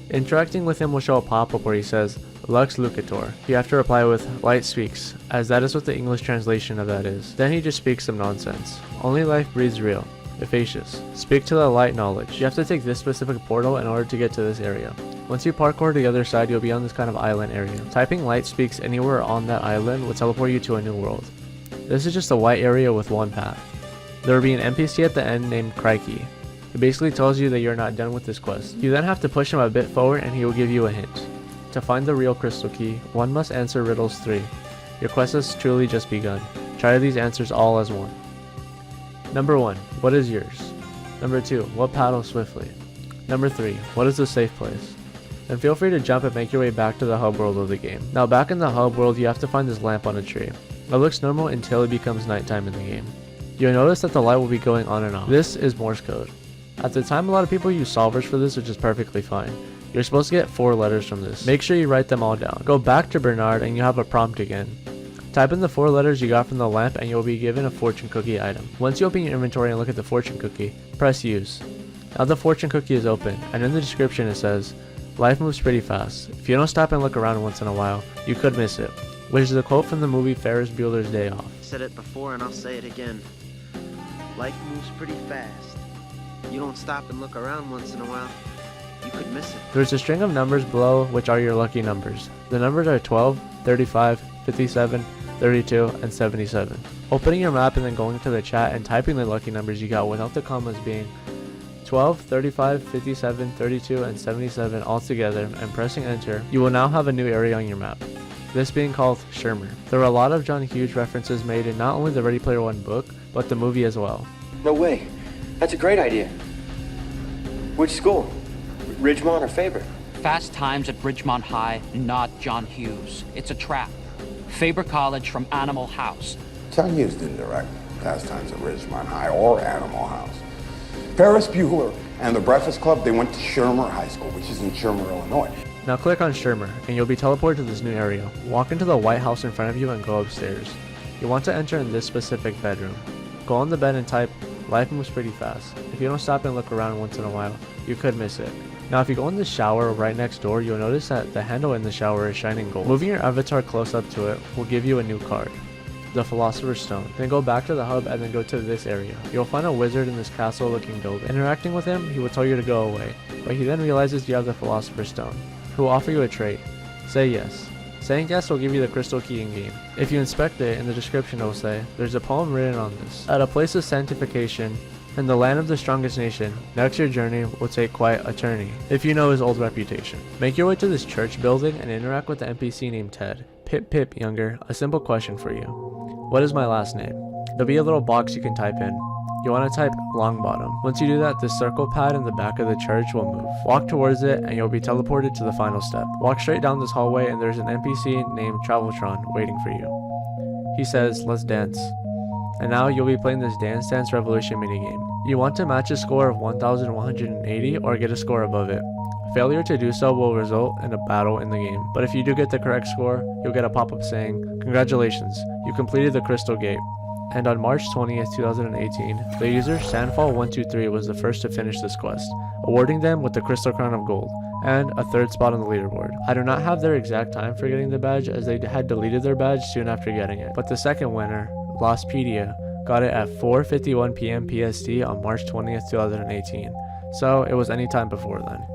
Interacting with him will show a pop-up where he says, Lux Lucator. You have to reply with, Light speaks, as that is what the English translation of that is. Then he just speaks some nonsense. Only life breathes real. Effacious. Speak to the light knowledge. You have to take this specific portal in order to get to this area. Once you parkour to the other side, you'll be on this kind of island area. Typing light speaks anywhere on that island will teleport you to a new world. This is just a white area with one path. There will be an NPC at the end named Crikey. It basically tells you that you're not done with this quest. You then have to push him a bit forward and he will give you a hint. To find the real crystal key, one must answer riddles 3. Your quest has truly just begun. Try these answers all as one. Number 1. What is yours? Number 2. What paddles swiftly? Number 3. What is the safe place? Then feel free to jump and make your way back to the hub world of the game. Now back in the hub world, you have to find this lamp on a tree. It looks normal until it becomes nighttime in the game. You'll notice that the light will be going on and off. This is Morse code. At the time, a lot of people use solvers for this, which is perfectly fine. You're supposed to get 4 letters from this. Make sure you write them all down. Go back to Bernard and you have a prompt again. Type in the 4 letters you got from the lamp and you'll be given a fortune cookie item. Once you open your inventory and look at the fortune cookie, press use. Now the fortune cookie is open, and in the description it says, Life moves pretty fast. If you don't stop and look around once in a while, you could miss it. Which is a quote from the movie Ferris Bueller's Day Off. I said it before and I'll say it again. Life moves pretty fast. You don't stop and look around once in a while, you could miss it. There's a string of numbers below which are your lucky numbers. The numbers are 12, 35, 57, 32, and 77. Opening your map and then going to the chat and typing the lucky numbers you got without the commas being 12, 35, 57, 32, and 77 all together and pressing enter, you will now have a new area on your map. This being called Shermer. There are a lot of John Hughes references made in not only the Ready Player One book, but the movie as well. No way. That's a great idea. Which school? Ridgemont or Faber? Fast Times at Ridgemont High, not John Hughes. It's a trap. Faber College from Animal House. John Hughes didn't direct Fast Times at Ridgemont High or Animal House. Ferris Bueller and the Breakfast Club, they went to Shermer High School, which is in Shermer, Illinois. Now click on Shermer, and you'll be teleported to this new area. Walk into the white house in front of you and go upstairs. You want to enter in this specific bedroom. Go on the bed and type, Life moves pretty fast. If you don't stop and look around once in a while, you could miss it. Now if you go in the shower right next door, you'll notice that the handle in the shower is shining gold. Moving your avatar close up to it will give you a new card, the Philosopher's Stone. Then go back to the hub and then go to this area. You'll find a wizard in this castle looking building. Interacting with him, he will tell you to go away, but he then realizes you have the Philosopher's Stone, who will offer you a trade. Say yes. Saying yes will give you the crystal key in game. If you inspect it, in the description it will say, there's a poem written on this. At a place of sanctification, in the land of the strongest nation, next your journey will take quite a journey, if you know his old reputation. Make your way to this church building and interact with the NPC named Ted. Pip Pip Younger, a simple question for you. What is my last name? There'll be a little box you can type in. You want to type Longbottom. Once you do that, the circle pad in the back of the church will move. Walk towards it and you'll be teleported to the final step. Walk straight down this hallway and there's an NPC named Traveltron waiting for you. He says, let's dance. And now you'll be playing this Dance Dance Revolution minigame. You want to match a score of 1180 or get a score above it. Failure to do so will result in a battle in the game, but if you do get the correct score, you'll get a pop-up saying, congratulations, you completed the Crystal Gate. And on March 20th, 2018, the user Sandfall123 was the first to finish this quest, awarding them with the Crystal Crown of Gold, and a 3rd spot on the leaderboard. I do not have their exact time for getting the badge as they had deleted their badge soon after getting it, but the second winner, Lostpedia, got it at 4:51 p.m. PST on March 20th, 2018, so it was any time before then.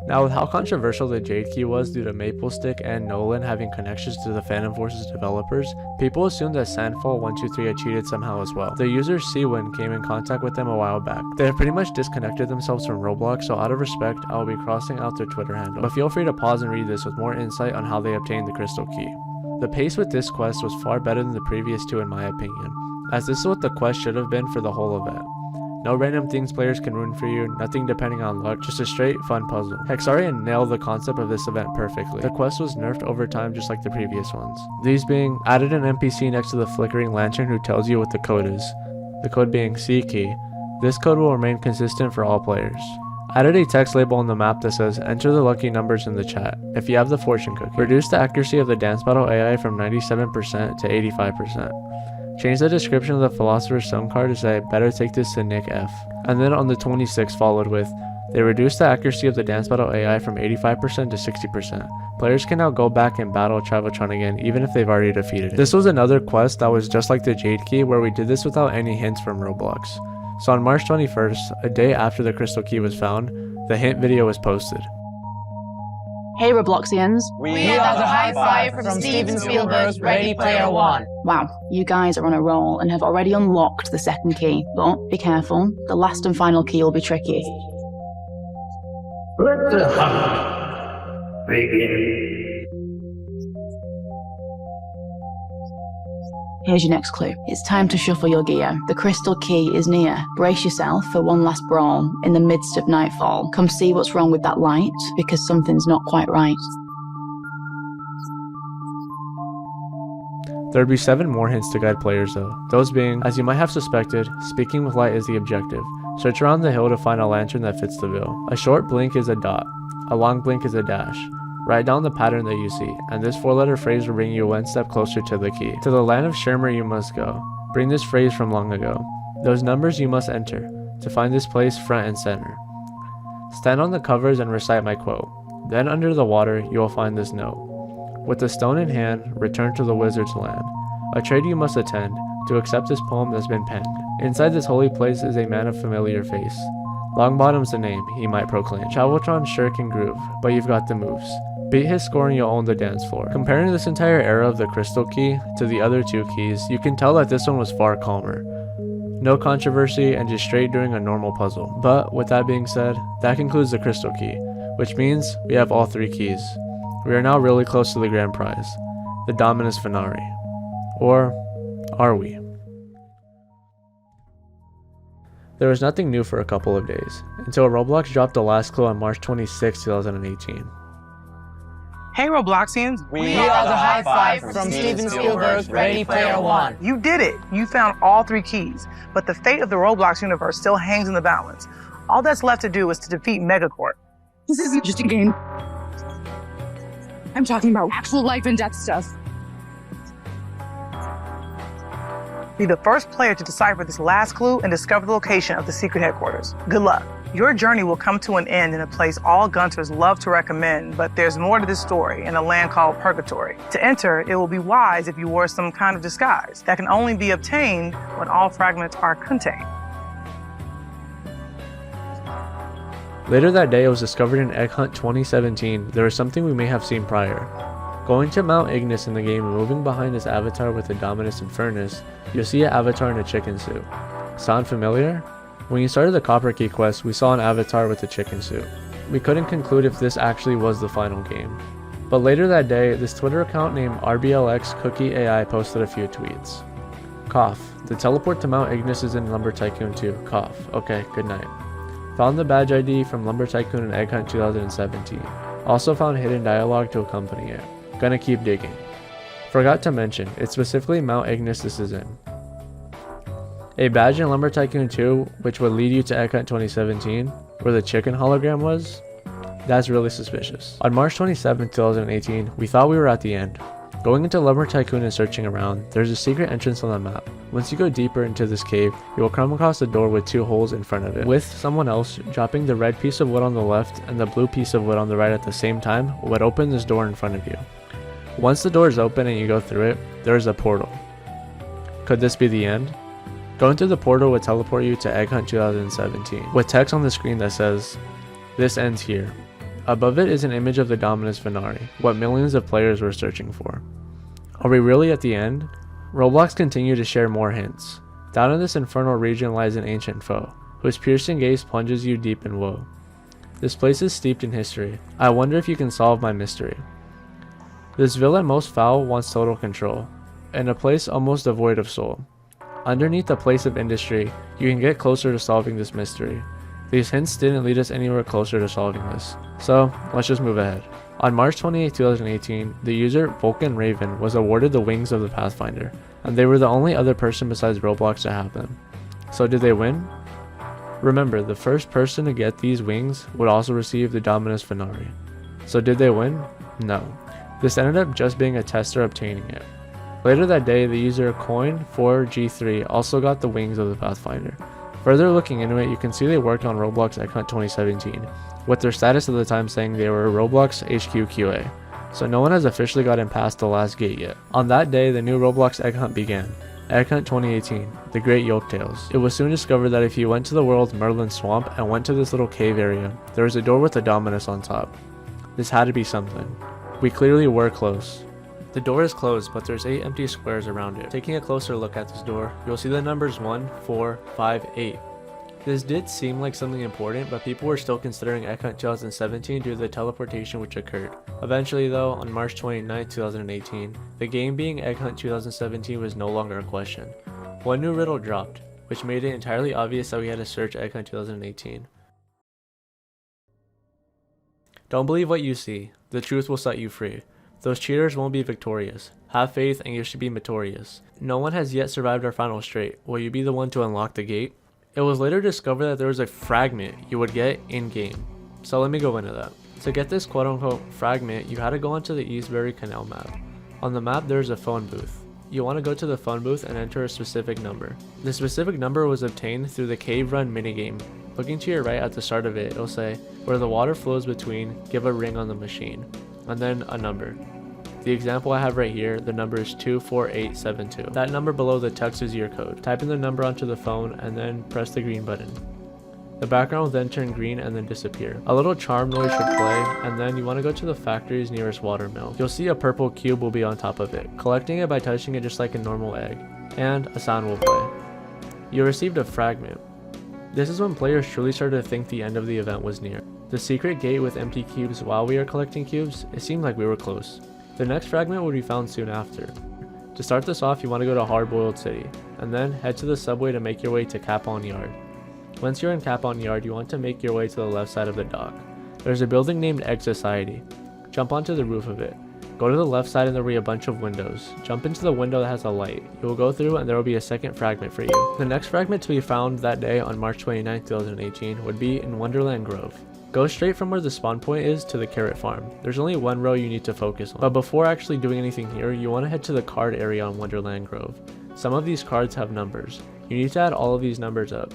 Now, with how controversial the Jade key was due to Maplestick and Nolan having connections to the Phantom Forces developers, people assumed that Sandfall123 had cheated somehow as well. The user Cwin came in contact with them a while back. They have pretty much disconnected themselves from Roblox, so out of respect, I will be crossing out their Twitter handle. But feel free to pause and read this with more insight on how they obtained the crystal key. The pace with this quest was far better than the previous two in my opinion, as this is what the quest should have been for the whole event. No random things players can ruin for you, nothing depending on luck, just a straight, fun puzzle. Hexarian nailed the concept of this event perfectly. The quest was nerfed over time just like the previous ones. These being, added an NPC next to the flickering lantern who tells you what the code is. The code being C key. This code will remain consistent for all players. Added a text label on the map that says, enter the lucky numbers in the chat, if you have the fortune cookie. Reduced the accuracy of the dance battle AI from 97% to 85%. Change the description of the Philosopher's Stone card to say, better take this to Nick F. And then on the 26th followed with, they reduced the accuracy of the dance battle AI from 85% to 60%. Players can now go back and battle Traveltron again even if they've already defeated it. This was another quest that was just like the Jade Key where we did this without any hints from Roblox. So on March 21st, a day after the crystal key was found, the hint video was posted. Hey Robloxians. We are the high five from Steven Spielberg's Ready Player One. Wow, you guys are on a roll and have already unlocked the second key, but be careful, the last and final key will be tricky. Let the hunt begin. Here's your next clue. It's time to shuffle your gear. The crystal key is near. Brace yourself for one last brawl in the midst of nightfall. Come see what's wrong with that light, because something's not quite right. There would be 7 more hints to guide players though. Those being, as you might have suspected, speaking with light is the objective. Search around the hill to find a lantern that fits the bill. A short blink is a dot. A long blink is a dash. Write down the pattern that you see, and this 4-letter phrase will bring you one step closer to the key. To the land of Shermer you must go. Bring this phrase from long ago. Those numbers you must enter. To find this place front and center. Stand on the covers and recite my quote. Then under the water you will find this note. With the stone in hand, return to the wizard's land. A trade you must attend, to accept this poem that's been penned. Inside this holy place is a man of familiar face. Longbottom's the name, he might proclaim. Traveltron sure can groove, but you've got the moves. Beat his score and you'll own the dance floor. Comparing this entire era of the crystal key to the other 2 keys, you can tell that this one was far calmer. No controversy and just straight doing a normal puzzle. But with that being said, that concludes the crystal key, which means we have all 3 keys. We are now really close to the grand prize, the Dominus Venari. Or are we? There was nothing new for a couple of days, until Roblox dropped the last clue on March 26, 2018. Hey Robloxians. We are the high five from Steven Spielberg's Ready Player One. You did it. You found all 3 keys, but the fate of the Roblox universe still hangs in the balance. All that's left to do is to defeat Megacorp. This isn't just a game. I'm talking about actual life and death stuff. Be the first player to decipher this last clue and discover the location of the secret headquarters. Good luck. Your journey will come to an end in a place all Gunters love to recommend, but there's more to this story in a land called Purgatory. To enter, it will be wise if you wore some kind of disguise that can only be obtained when all fragments are contained. Later that day, it was discovered in Egg Hunt 2017 there was something we may have seen prior. Going to Mount Ignis in the game and moving behind this avatar with the Dominus Infernus, you'll see an avatar in a chicken suit. Sound familiar? When you started the Copper Key quest, we saw an avatar with a chicken suit. We couldn't conclude if this actually was the final game. But later that day, this Twitter account named RBLX Cookie AI posted a few tweets. Cough. The teleport to Mount Ignis is in Lumber Tycoon 2. Cough. Okay, good night. Found the badge ID from Lumber Tycoon and Egg Hunt 2017. Also found hidden dialogue to accompany it. Gonna keep digging. Forgot to mention, it's specifically Mount Ignis this is in. A badge in Lumber Tycoon 2, which would lead you to Egg Hunt 2017, where the chicken hologram was? That's really suspicious. On March 27, 2018, we thought we were at the end. Going into Lumber Tycoon and searching around, there's a secret entrance on the map. Once you go deeper into this cave, you will come across a door with 2 holes in front of it, with someone else dropping the red piece of wood on the left and the blue piece of wood on the right at the same time would open this door in front of you. Once the door is open and you go through it, there is a portal. Could this be the end? Going through the portal would teleport you to Egg Hunt 2017, with text on the screen that says, "This ends here. Above it is an image of the Dominus Venari, what millions of players were searching for. Are we really at the end? Roblox continued to share more hints. Down in this infernal region lies an ancient foe, whose piercing gaze plunges you deep in woe. This place is steeped in history. I wonder if you can solve my mystery. This villain most foul wants total control, in a place almost devoid of soul. Underneath a place of industry, you can get closer to solving this mystery. These hints didn't lead us anywhere closer to solving this, so let's just move ahead. On March 28, 2018, the user Vulcan Raven was awarded the wings of the Pathfinder, and they were the only other person besides Roblox to have them. So did they win? Remember, the first person to get these wings would also receive the Dominus Venari. So did they win? No. This ended up just being a tester obtaining it. Later that day, the user Coin4G3 also got the wings of the Pathfinder. Further looking into it, you can see they worked on Roblox Egg Hunt 2017, with their status at the time saying they were Roblox HQ QA, so no one has officially gotten past the last gate yet. On that day, the new Roblox Egg Hunt began, Egg Hunt 2018, The Great Yolk Tales. It was soon discovered that if you went to the world's Merlin Swamp and went to this little cave area, there was a door with a Dominus on top. This had to be something. We clearly were close. The door is closed, but there's 8 empty squares around it. Taking a closer look at this door, you'll see the numbers 1, 4, 5, 8. This did seem like something important, but people were still considering Egg Hunt 2017 due to the teleportation which occurred. Eventually though, on March 29, 2018, the game being Egg Hunt 2017 was no longer a question. One new riddle dropped, which made it entirely obvious that we had to search Egg Hunt 2018. Don't believe what you see. The truth will set you free. Those cheaters won't be victorious. Have faith and you should be notorious. No one has yet survived our final straight. Will you be the one to unlock the gate? It was later discovered that there was a fragment you would get in-game. So let me go into that. To get this quote-unquote fragment, you had to go onto the Eastbury Canal map. On the map, there's a phone booth. You want to go to the phone booth and enter a specific number. The specific number was obtained through the Cave Run minigame. Looking to your right at the start of it, it'll say, where the water flows between, give a ring on the machine. And then a number. The example I have right here, the number is 24872. That number below the text is your code. Type in the number onto the phone and then press the green button. The background will then turn green and then disappear. A little charm noise should play, and then you want to go to the factory's nearest watermill. You'll see a purple cube will be on top of it, collecting it by touching it just like a normal egg, and a sound will play. You received a fragment. This is when players truly started to think the end of the event was near. The secret gate with empty cubes while we are collecting cubes, it seemed like we were close. The next fragment would be found soon after. To start this off, you want to go to Hard-Boiled City, and then head to the subway to make your way to Capon Yard. Once you're in Capon Yard, you want to make your way to the left side of the dock. There's a building named Egg Society. Jump onto the roof of it. Go to the left side and there will be a bunch of windows. Jump into the window that has a light. You will go through and there will be a second fragment for you. The next fragment to be found that day on March 29, 2018 would be in Wonderland Grove. Go straight from where the spawn point is to the carrot farm. There's only one row you need to focus on. But before actually doing anything here, you want to head to the card area on Wonderland Grove. Some of these cards have numbers. You need to add all of these numbers up.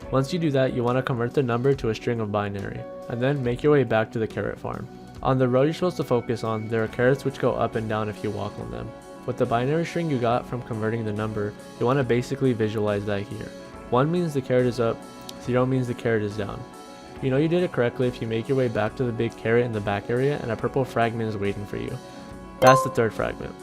Once you do that, you want to convert the number to a string of binary, and then make your way back to the carrot farm. On the row you're supposed to focus on, there are carrots which go up and down if you walk on them. With the binary string you got from converting the number, you want to basically visualize that here. 1 means the carrot is up, 0 means the carrot is down. You know you did it correctly if you make your way back to the big carrot in the back area and a purple fragment is waiting for you. That's the third fragment.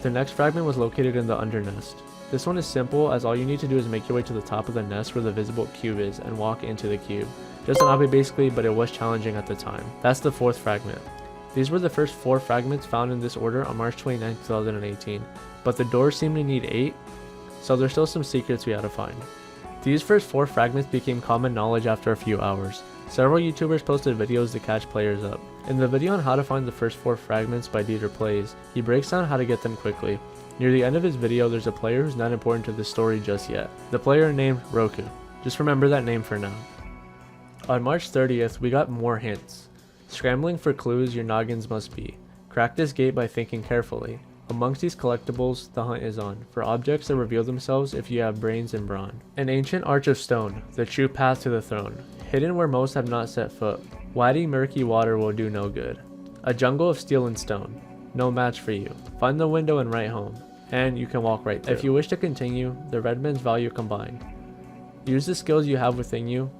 The next fragment was located in the under nest. This one is simple as all you need to do is make your way to the top of the nest where the visible cube is and walk into the cube. Just an obby basically, but it was challenging at the time. That's the fourth fragment. These were the first 4 fragments found in this order on March 29, 2018, but the doors seem to need 8, so there's still some secrets we had to find. These first 4 fragments became common knowledge after a few hours. Several YouTubers posted videos to catch players up. In the video on how to find the first 4 fragments by Dieter Plays, he breaks down how to get them quickly. Near the end of his video, there's a player who's not important to the story just yet. The player named Roku. Just remember that name for now. On March 30th, we got more hints. Scrambling for clues your noggins must be. Crack this gate by thinking carefully. Amongst these collectibles, the hunt is on, for objects that reveal themselves if you have brains and brawn. An ancient arch of stone, the true path to the throne, hidden where most have not set foot. Wading murky water will do no good. A jungle of steel and stone, no match for you. Find the window and write home, and you can walk right through. If you wish to continue, the red men's value combined. Use the skills you have within you,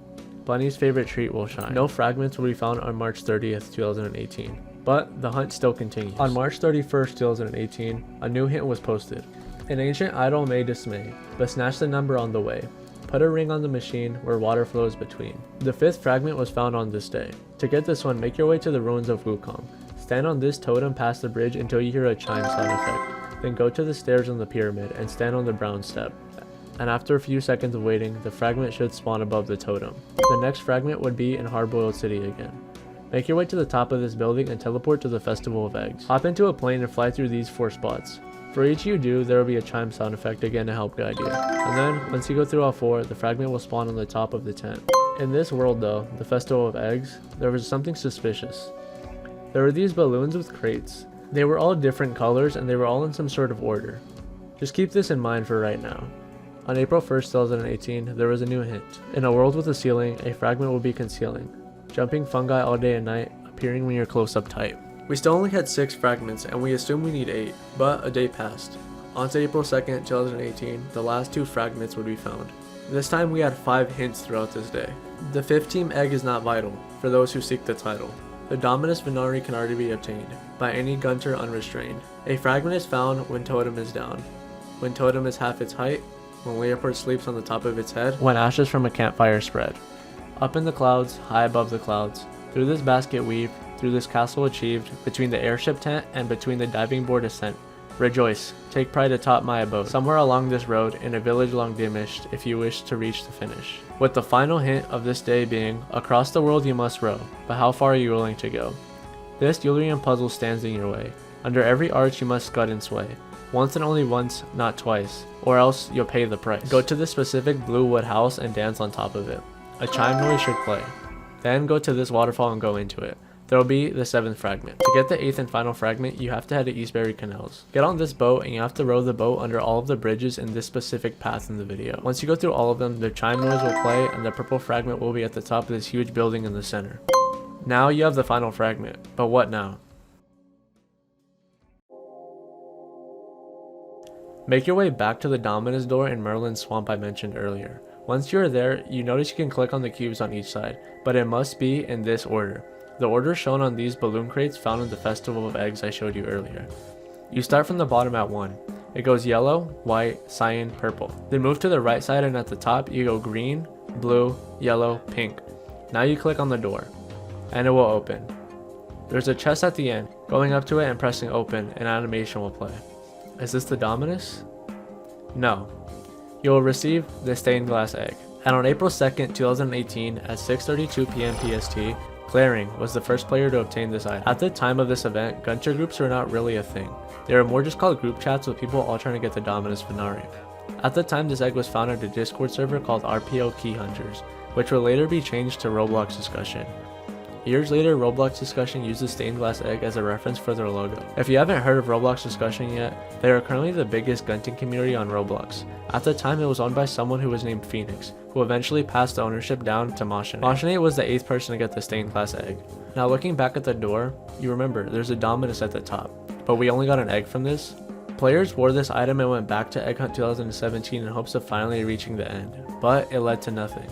Bunny's favorite treat will shine. No fragments will be found on March 30th, 2018. But the hunt still continues. On March 31st, 2018, a new hint was posted. An ancient idol may dismay, but snatch the number on the way. Put a ring on the machine where water flows between. The 5th fragment was found on this day. To get this one, make your way to the ruins of Wukong. Stand on this totem past the bridge until you hear a chime sound effect. Then go to the stairs on the pyramid and stand on the brown step. And after a few seconds of waiting, the fragment should spawn above the totem. The next fragment would be in Hard-Boiled City again. Make your way to the top of this building and teleport to the Festival of Eggs. Hop into a plane and fly through these 4 spots. For each you do, there will be a chime sound effect again to help guide you. And then, once you go through all 4, the fragment will spawn on the top of the tent. In this world though, the Festival of Eggs, there was something suspicious. There were these balloons with crates. They were all different colors and they were all in some sort of order. Just keep this in mind for right now. On April 1st, 2018, there was a new hint. In a world with a ceiling, a fragment will be concealing. Jumping fungi all day and night, appearing when you're close up tight. We still only had 6 fragments and we assumed we need 8, but a day passed. On to April 2nd, 2018, the last 2 fragments would be found. This time we had 5 hints throughout this day. The 5th team egg is not vital, for those who seek the title. The Dominus Venari can already be obtained, by any gunter unrestrained. A fragment is found when totem is down. When totem is half its height, when Leopard sleeps on the top of its head, when ashes from a campfire spread. Up in the clouds, high above the clouds, through this basket weave, through this castle achieved, between the airship tent and between the diving board ascent. Rejoice, take pride atop my abode, somewhere along this road, in a village long diminished, if you wish to reach the finish. With the final hint of this day being, across the world you must row, but how far are you willing to go? This Eulerian puzzle stands in your way. Under every arch you must scud and sway. Once and only once, not twice, or else you'll pay the price. Go to this specific blue wood house and dance on top of it. A chime noise should play. Then go to this waterfall and go into it. There will be the 7th fragment. To get the 8th and final fragment, you have to head to Eastbury Canals. Get on this boat and you have to row the boat under all of the bridges in this specific path in the video. Once you go through all of them, the chime noise will play and the purple fragment will be at the top of this huge building in the center. Now you have the final fragment, but what now? Make your way back to the Dominus door in Merlin's swamp I mentioned earlier. Once you are there, you notice you can click on the cubes on each side, but it must be in this order. The order shown on these balloon crates found in the Festival of Eggs I showed you earlier. You start from the bottom at 1. It goes yellow, white, cyan, purple. Then move to the right side and at the top you go green, blue, yellow, pink. Now you click on the door, and it will open. There's a chest at the end. Going up to it and pressing open, an animation will play. Is this the Dominus? No. You will receive the stained glass egg. And on April 2nd, 2018 at 6:32 p.m. PST, Glaring was the first player to obtain this item. At the time of this event, gunter groups were not really a thing. They were more just called group chats with people all trying to get the Dominus Venari. At the time, this egg was found at a Discord server called RPO Key Hunters, which would later be changed to Roblox Discussion. Years later, Roblox Discussion used the stained glass egg as a reference for their logo. If you haven't heard of Roblox Discussion yet, they are currently the biggest gunting community on Roblox. At the time, it was owned by someone who was named Phoenix, who eventually passed the ownership down to Moshine. Moshine was the 8th person to get the stained glass egg. Now looking back at the door, you remember there's a Dominus at the top, but we only got an egg from this. Players wore this item and went back to Egg Hunt 2017 in hopes of finally reaching the end, but it led to nothing.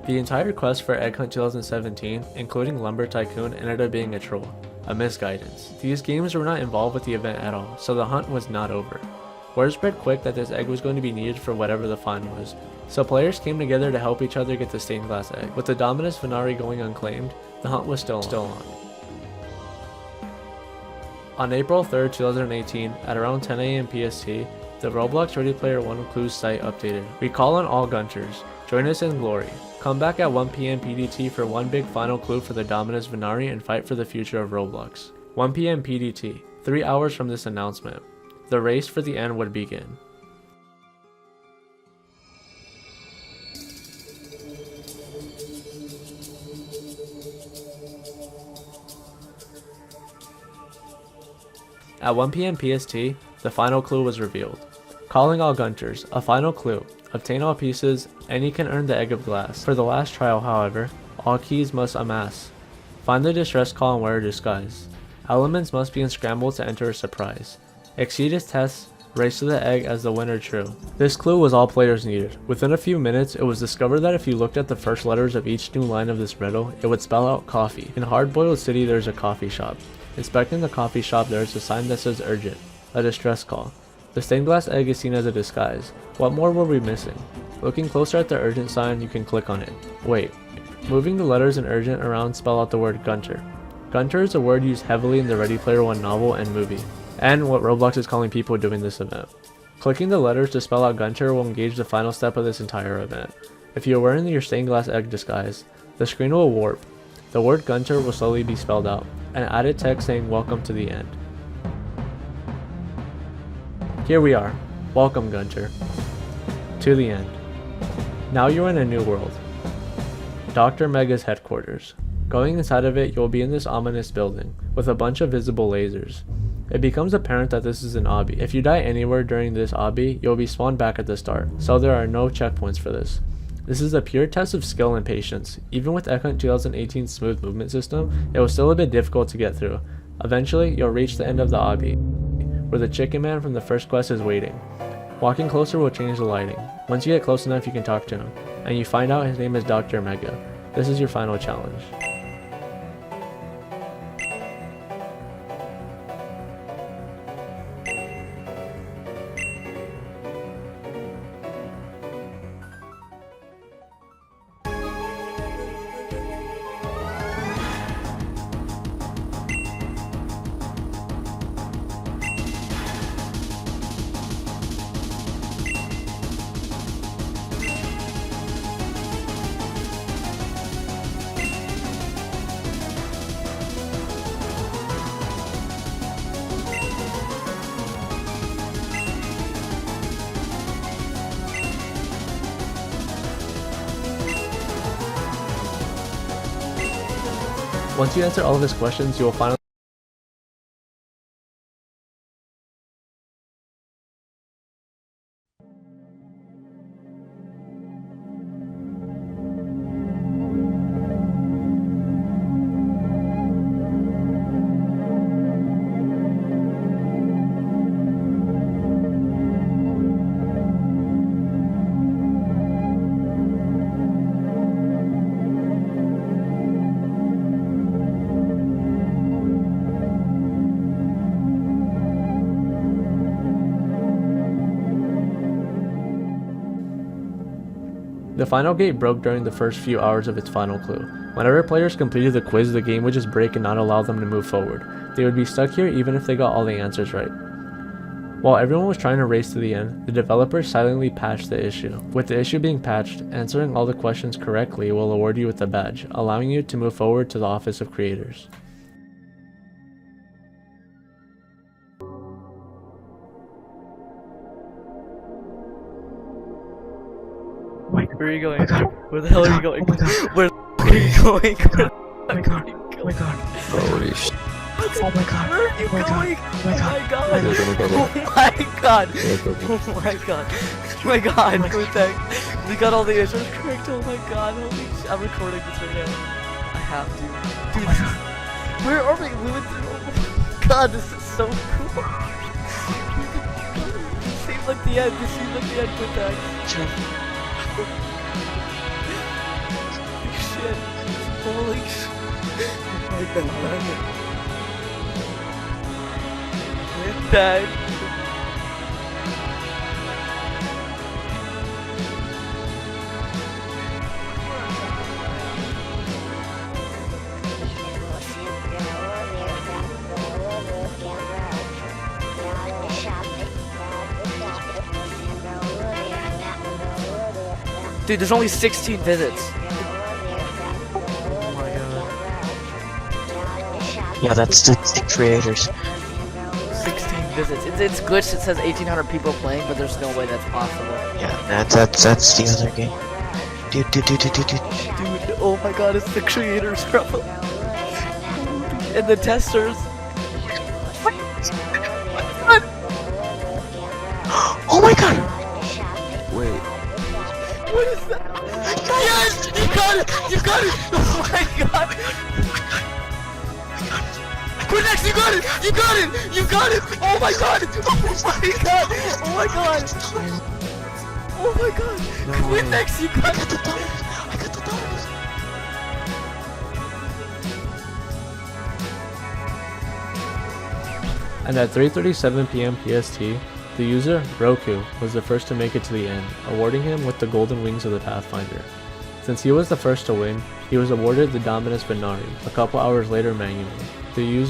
The entire quest for Egg Hunt 2017, including Lumber Tycoon, ended up being a troll, a misguidance. These games were not involved with the event at all, so the hunt was not over. Word spread quick that this egg was going to be needed for whatever the final was, so players came together to help each other get the stained glass egg. With the Dominus Venari going unclaimed, the hunt was still on. On April 3rd, 2018, at around 10 AM PST, the Roblox Ready Player One clues site updated. We call on all gunters. Join us in glory. Come back at 1 PM PDT for one big final clue for the Dominus Venari and fight for the future of Roblox. 1 PM PDT, 3 hours from this announcement. The race for the end would begin. At 1 PM PST, the final clue was revealed. Calling all gunters, a final clue. Obtain all pieces, and you can earn the Egg of Glass. For the last trial, however, all keys must amass. Find the distress call and wear a disguise. Elements must be unscrambled to enter a surprise. Exceed its tests, race to the egg as the winner true. This clue was all players needed. Within a few minutes, it was discovered that if you looked at the first letters of each new line of this riddle, it would spell out coffee. In Hard-Boiled City, there's a coffee shop. Inspecting the coffee shop, there is a sign that says urgent, a distress call. The stained glass egg is seen as a disguise. What more were we missing? Looking closer at the urgent sign, you can click on it. Wait. Moving the letters in urgent around spell out the word Gunter. Gunter is a word used heavily in the Ready Player One novel and movie, and what Roblox is calling people doing this event. Clicking the letters to spell out Gunter will engage the final step of this entire event. If you are wearing your stained glass egg disguise, the screen will warp. The word Gunter will slowly be spelled out, and added text saying welcome to the end. Here we are. Welcome, Gunter. To the end. Now you're in a new world. Dr. Mega's headquarters. Going inside of it, you'll be in this ominous building, with a bunch of visible lasers. It becomes apparent that this is an obby. If you die anywhere during this obby, you'll be spawned back at the start, so there are no checkpoints for this. This is a pure test of skill and patience. Even with Econ 2018's smooth movement system, it was still a bit difficult to get through. Eventually, you'll reach the end of the obby, where the chicken man from the first quest is waiting. Walking closer will change the lighting. Once you get close enough, you can talk to him, and you find out his name is Dr. Mega. This is your final challenge. Once you answer all of his questions, you will finally The final gate broke during the first few hours of its final clue. Whenever players completed the quiz, the game would just break and not allow them to move forward. They would be stuck here even if they got all the answers right. While everyone was trying to race to the end, the developers silently patched the issue. With the issue being patched, answering all the questions correctly will award you with a badge, allowing you to move forward to the Office of Creators. Where are you going? Where the hell are you going? Where are you going? Oh my god. Oh my god. Holy shit. Oh my god. Where are you going? Oh my god. Oh my god. Oh my god. Oh my god. What the heck? We got all the answers correct. Oh my god. Holy shit. I'm recording this right now. I have to. Dude, this is... Where are we? We went through... Oh my god, this is so cool. This seems like the end. This seems like the end. What the heck? Shit. Holy shit. Oh my god. With that. Dude, there's only 16 visits. Yeah, that's the creators. 16 visits. It's glitched. It says 1,800 people playing, but there's no way that's possible. Yeah, that's the other game. Dude. Dude, oh my god, it's the creators, bro. And the testers. Oh my god! Wait. What is that? Yes! You got it! You got it! Oh my god! Quit next, you got it! You got it! You got it! Oh my god! Oh my god! Oh my god! Oh my god! Quit next, you got it! I got the dominus! I got the dominus! And at 3:37 p.m. PST, the user, Roku, was the first to make it to the end, awarding him with the golden wings of the Pathfinder. Since he was the first to win, he was awarded the Dominus Binari a couple hours later manually. The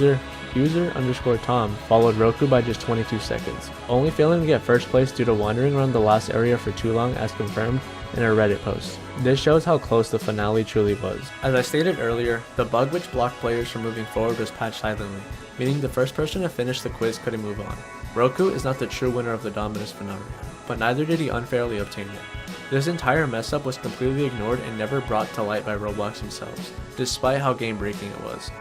user_Tom followed Roku by just 22 seconds, only failing to get first place due to wandering around the last area for too long as confirmed in a Reddit post. This shows how close the finale truly was. As I stated earlier, the bug which blocked players from moving forward was patched silently, meaning the first person to finish the quiz couldn't move on. Roku is not the true winner of the Dominus Finale, but neither did he unfairly obtain it. This entire mess up was completely ignored and never brought to light by Roblox themselves, despite how game breaking it was.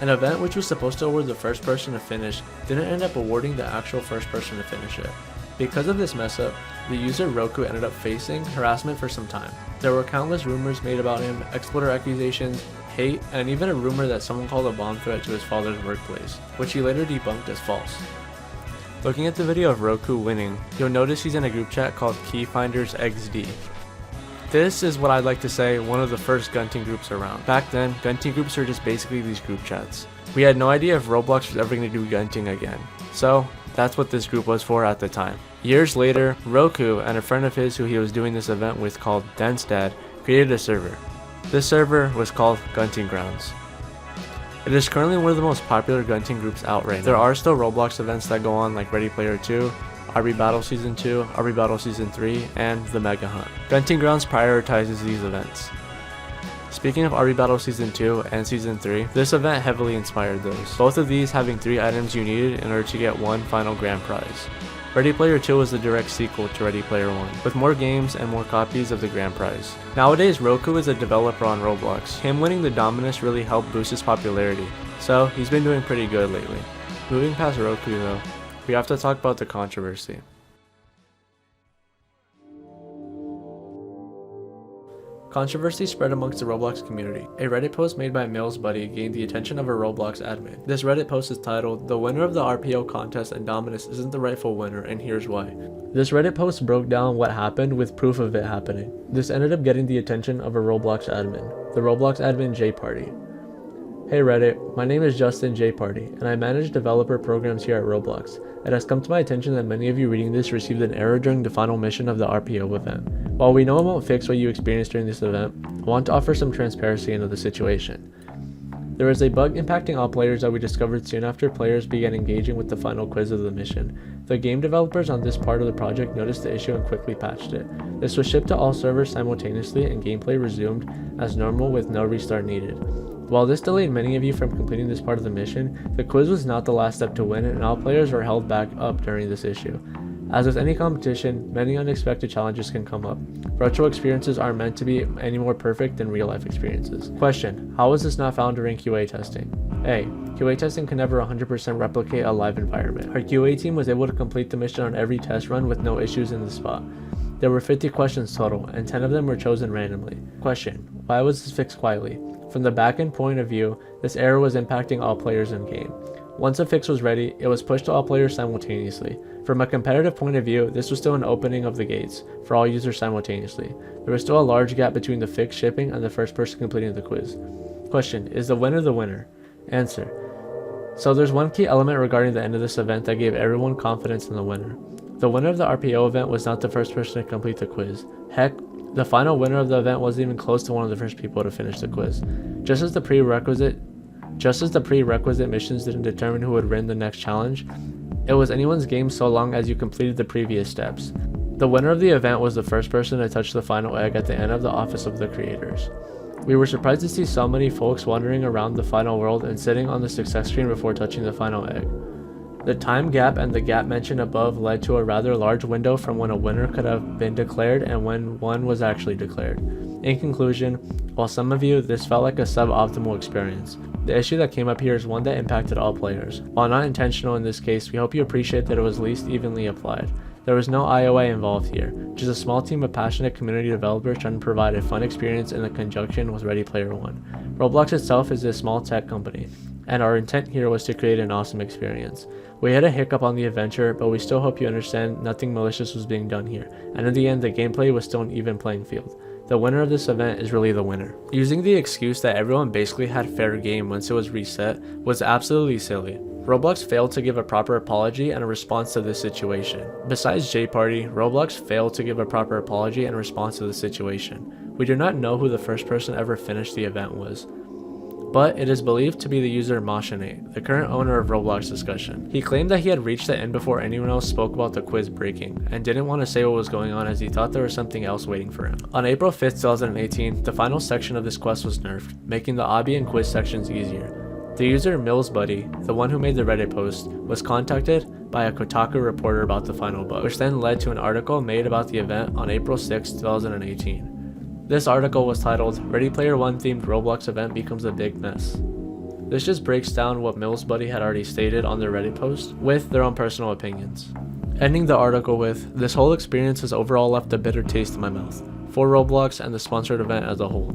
An event which was supposed to award the first person to finish didn't end up awarding the actual first person to finish it. Because of this mess up, the user Roku ended up facing harassment for some time. There were countless rumors made about him, exploiter accusations, hate, and even a rumor that someone called a bomb threat to his father's workplace, which he later debunked as false. Looking at the video of Roku winning, you'll notice he's in a group chat called Keyfinders XD. This is what I'd like to say one of the first gunting groups around. Back then, gunting groups are just basically these group chats. We had no idea if Roblox was ever going to do gunting again. So, that's what this group was for at the time. Years later, Roku and a friend of his who he was doing this event with called Denstad created a server. This server was called Gunting Grounds. It is currently one of the most popular gunting groups out right now. There are still Roblox events that go on like Ready Player 2, RB Battle Season 2, RB Battle Season 3, and the Mega Hunt. Gunting Grounds prioritizes these events. Speaking of RB Battle Season 2 and Season 3, this event heavily inspired those, both of these having 3 items you needed in order to get one final grand prize. Ready Player 2 was the direct sequel to Ready Player 1, with more games and more copies of the grand prize. Nowadays, Roku is a developer on Roblox. Him winning the Dominus really helped boost his popularity, so he's been doing pretty good lately. Moving past Roku though, we have to talk about the controversy. Controversy spread amongst the Roblox community. A Reddit post made by Mill's Buddy gained the attention of a Roblox admin. This Reddit post is titled, "The winner of the RPO contest and Dominus isn't the rightful winner, and here's why." This Reddit post broke down what happened with proof of it happening. This ended up getting the attention of a Roblox admin, the Roblox admin J Party. Hey Reddit, my name is Justin J Party, and I manage developer programs here at Roblox. It has come to my attention that many of you reading this received an error during the final mission of the RPO event. While we know it won't fix what you experienced during this event, I want to offer some transparency into the situation. There was a bug impacting all players that we discovered soon after players began engaging with the final quiz of the mission. The game developers on this part of the project noticed the issue and quickly patched it. This was shipped to all servers simultaneously and gameplay resumed as normal with no restart needed. While this delayed many of you from completing this part of the mission, the quiz was not the last step to win and all players were held back up during this issue. As with any competition, many unexpected challenges can come up. Virtual experiences aren't meant to be any more perfect than real-life experiences. Question: how was this not found during QA testing? A. QA testing can never 100% replicate a live environment. Our QA team was able to complete the mission on every test run with no issues in the spot. There were 50 questions total, and 10 of them were chosen randomly. Question: why was this fixed quietly? From the backend point of view, this error was impacting all players in game. Once a fix was ready, it was pushed to all players simultaneously. From a competitive point of view, this was still an opening of the gates for all users simultaneously. There was still a large gap between the fix shipping and the first person completing the quiz. Question: is the winner the winner? Answer: so there's one key element regarding the end of this event that gave everyone confidence in the winner. The winner of the RPO event was not the first person to complete the quiz. Heck, the final winner of the event wasn't even close to one of the first people to finish the quiz. Just as the prerequisite missions didn't determine who would win the next challenge, it was anyone's game so long as you completed the previous steps. The winner of the event was the first person to touch the final egg at the end of the office of the creators. We were surprised to see so many folks wandering around the final world and sitting on the success screen before touching the final egg. The time gap and the gap mentioned above led to a rather large window from when a winner could have been declared and when one was actually declared. In conclusion, while some of you this felt like a suboptimal experience, the issue that came up here is one that impacted all players. While not intentional in this case, we hope you appreciate that it was least evenly applied. There was no IOA involved here, just a small team of passionate community developers trying to provide a fun experience in conjunction with Ready Player One. Roblox itself is a small tech company, and our intent here was to create an awesome experience. We had a hiccup on the adventure, but we still hope you understand nothing malicious was being done here, and in the end the gameplay was still an even playing field. The winner of this event is really the winner. Using the excuse that everyone basically had fair game once it was reset was absolutely silly. Roblox failed to give a proper apology and a response to this situation. Besides Jade Party, Roblox failed to give a proper apology and response to the situation. We do not know who the first person ever finished the event was, but it is believed to be the user Machinate, the current owner of Roblox Discussion. He claimed that he had reached the end before anyone else spoke about the quiz breaking, and didn't want to say what was going on as he thought there was something else waiting for him. On April 5th, 2018, the final section of this quest was nerfed, making the obby and quiz sections easier. The user MillsBuddy, the one who made the Reddit post, was contacted by a Kotaku reporter about the final bug, which then led to an article made about the event on April 6, 2018. This article was titled, "Ready Player One themed Roblox event becomes a big mess." This just breaks down what MillsBuddy had already stated on their Reddit post, with their own personal opinions. Ending the article with, "This whole experience has overall left a bitter taste in my mouth, for Roblox and the sponsored event as a whole."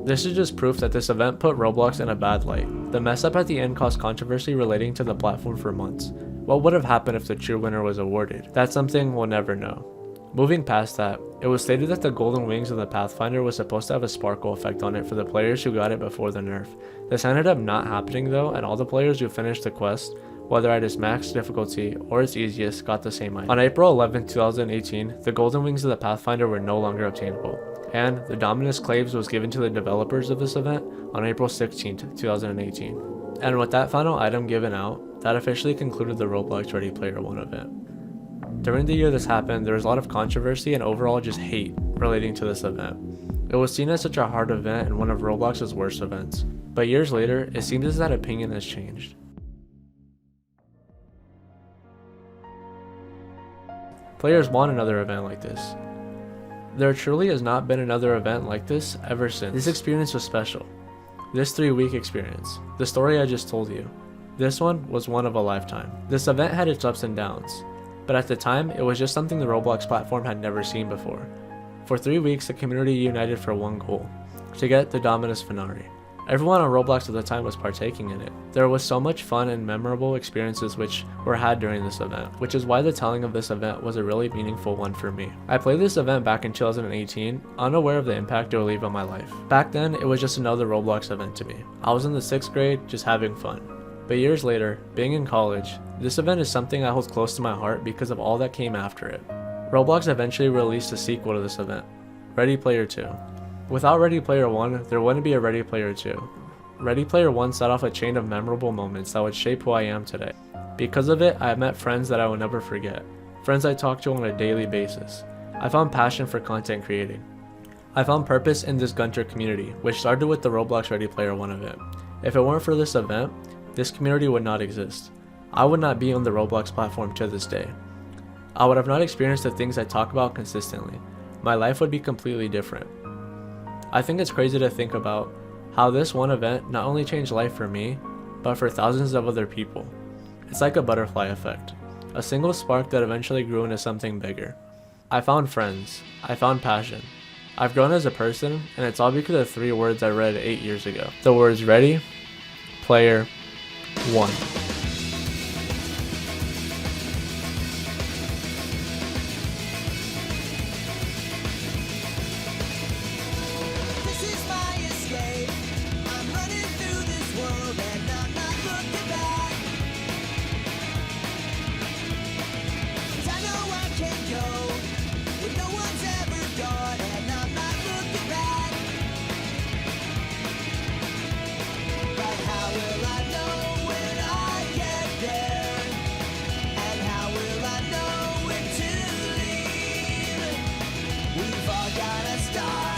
This is just proof that this event put Roblox in a bad light. The mess up at the end caused controversy relating to the platform for months. What would have happened if the true winner was awarded? That's something we'll never know. Moving past that, it was stated that the golden wings of the Pathfinder was supposed to have a sparkle effect on it for the players who got it before the nerf. This ended up not happening though, and all the players who finished the quest, whether at its max difficulty or its easiest, got the same item. On April 11, 2018, the golden wings of the Pathfinder were no longer obtainable, and the Dominus Claves was given to the developers of this event on April 16, 2018. And with that final item given out, that officially concluded the Roblox Ready Player One event. During the year this happened, there was a lot of controversy and overall just hate relating to this event. It was seen as such a hard event and one of Roblox's worst events. But years later, it seems as that opinion has changed. Players want another event like this. There truly has not been another event like this ever since. This experience was special. This 3-week experience, the story I just told you, this one was one of a lifetime. This event had its ups and downs, but at the time, it was just something the Roblox platform had never seen before. For 3 weeks, the community united for one goal, to get the Dominus Finari. Everyone on Roblox at the time was partaking in it. There was so much fun and memorable experiences which were had during this event, which is why the telling of this event was a really meaningful one for me. I played this event back in 2018, unaware of the impact it would leave on my life. Back then, it was just another Roblox event to me. I was in the 6th grade, just having fun. But years later, being in college, this event is something I hold close to my heart because of all that came after it. Roblox eventually released a sequel to this event, Ready Player 2. Without Ready Player One, there wouldn't be a Ready Player 2. Ready Player One set off a chain of memorable moments that would shape who I am today. Because of it, I have met friends that I will never forget. Friends I talk to on a daily basis. I found passion for content creating. I found purpose in this Gunter community, which started with the Roblox Ready Player One event. If it weren't for this event, this community would not exist. I would not be on the Roblox platform to this day. I would have not experienced the things I talk about consistently. My life would be completely different. I think it's crazy to think about how this one event not only changed life for me, but for thousands of other people. It's like a butterfly effect, a single spark that eventually grew into something bigger. I found friends, I found passion. I've grown as a person, and it's all because of 3 words I read 8 years ago. The words Ready Player One. We've all gotta start.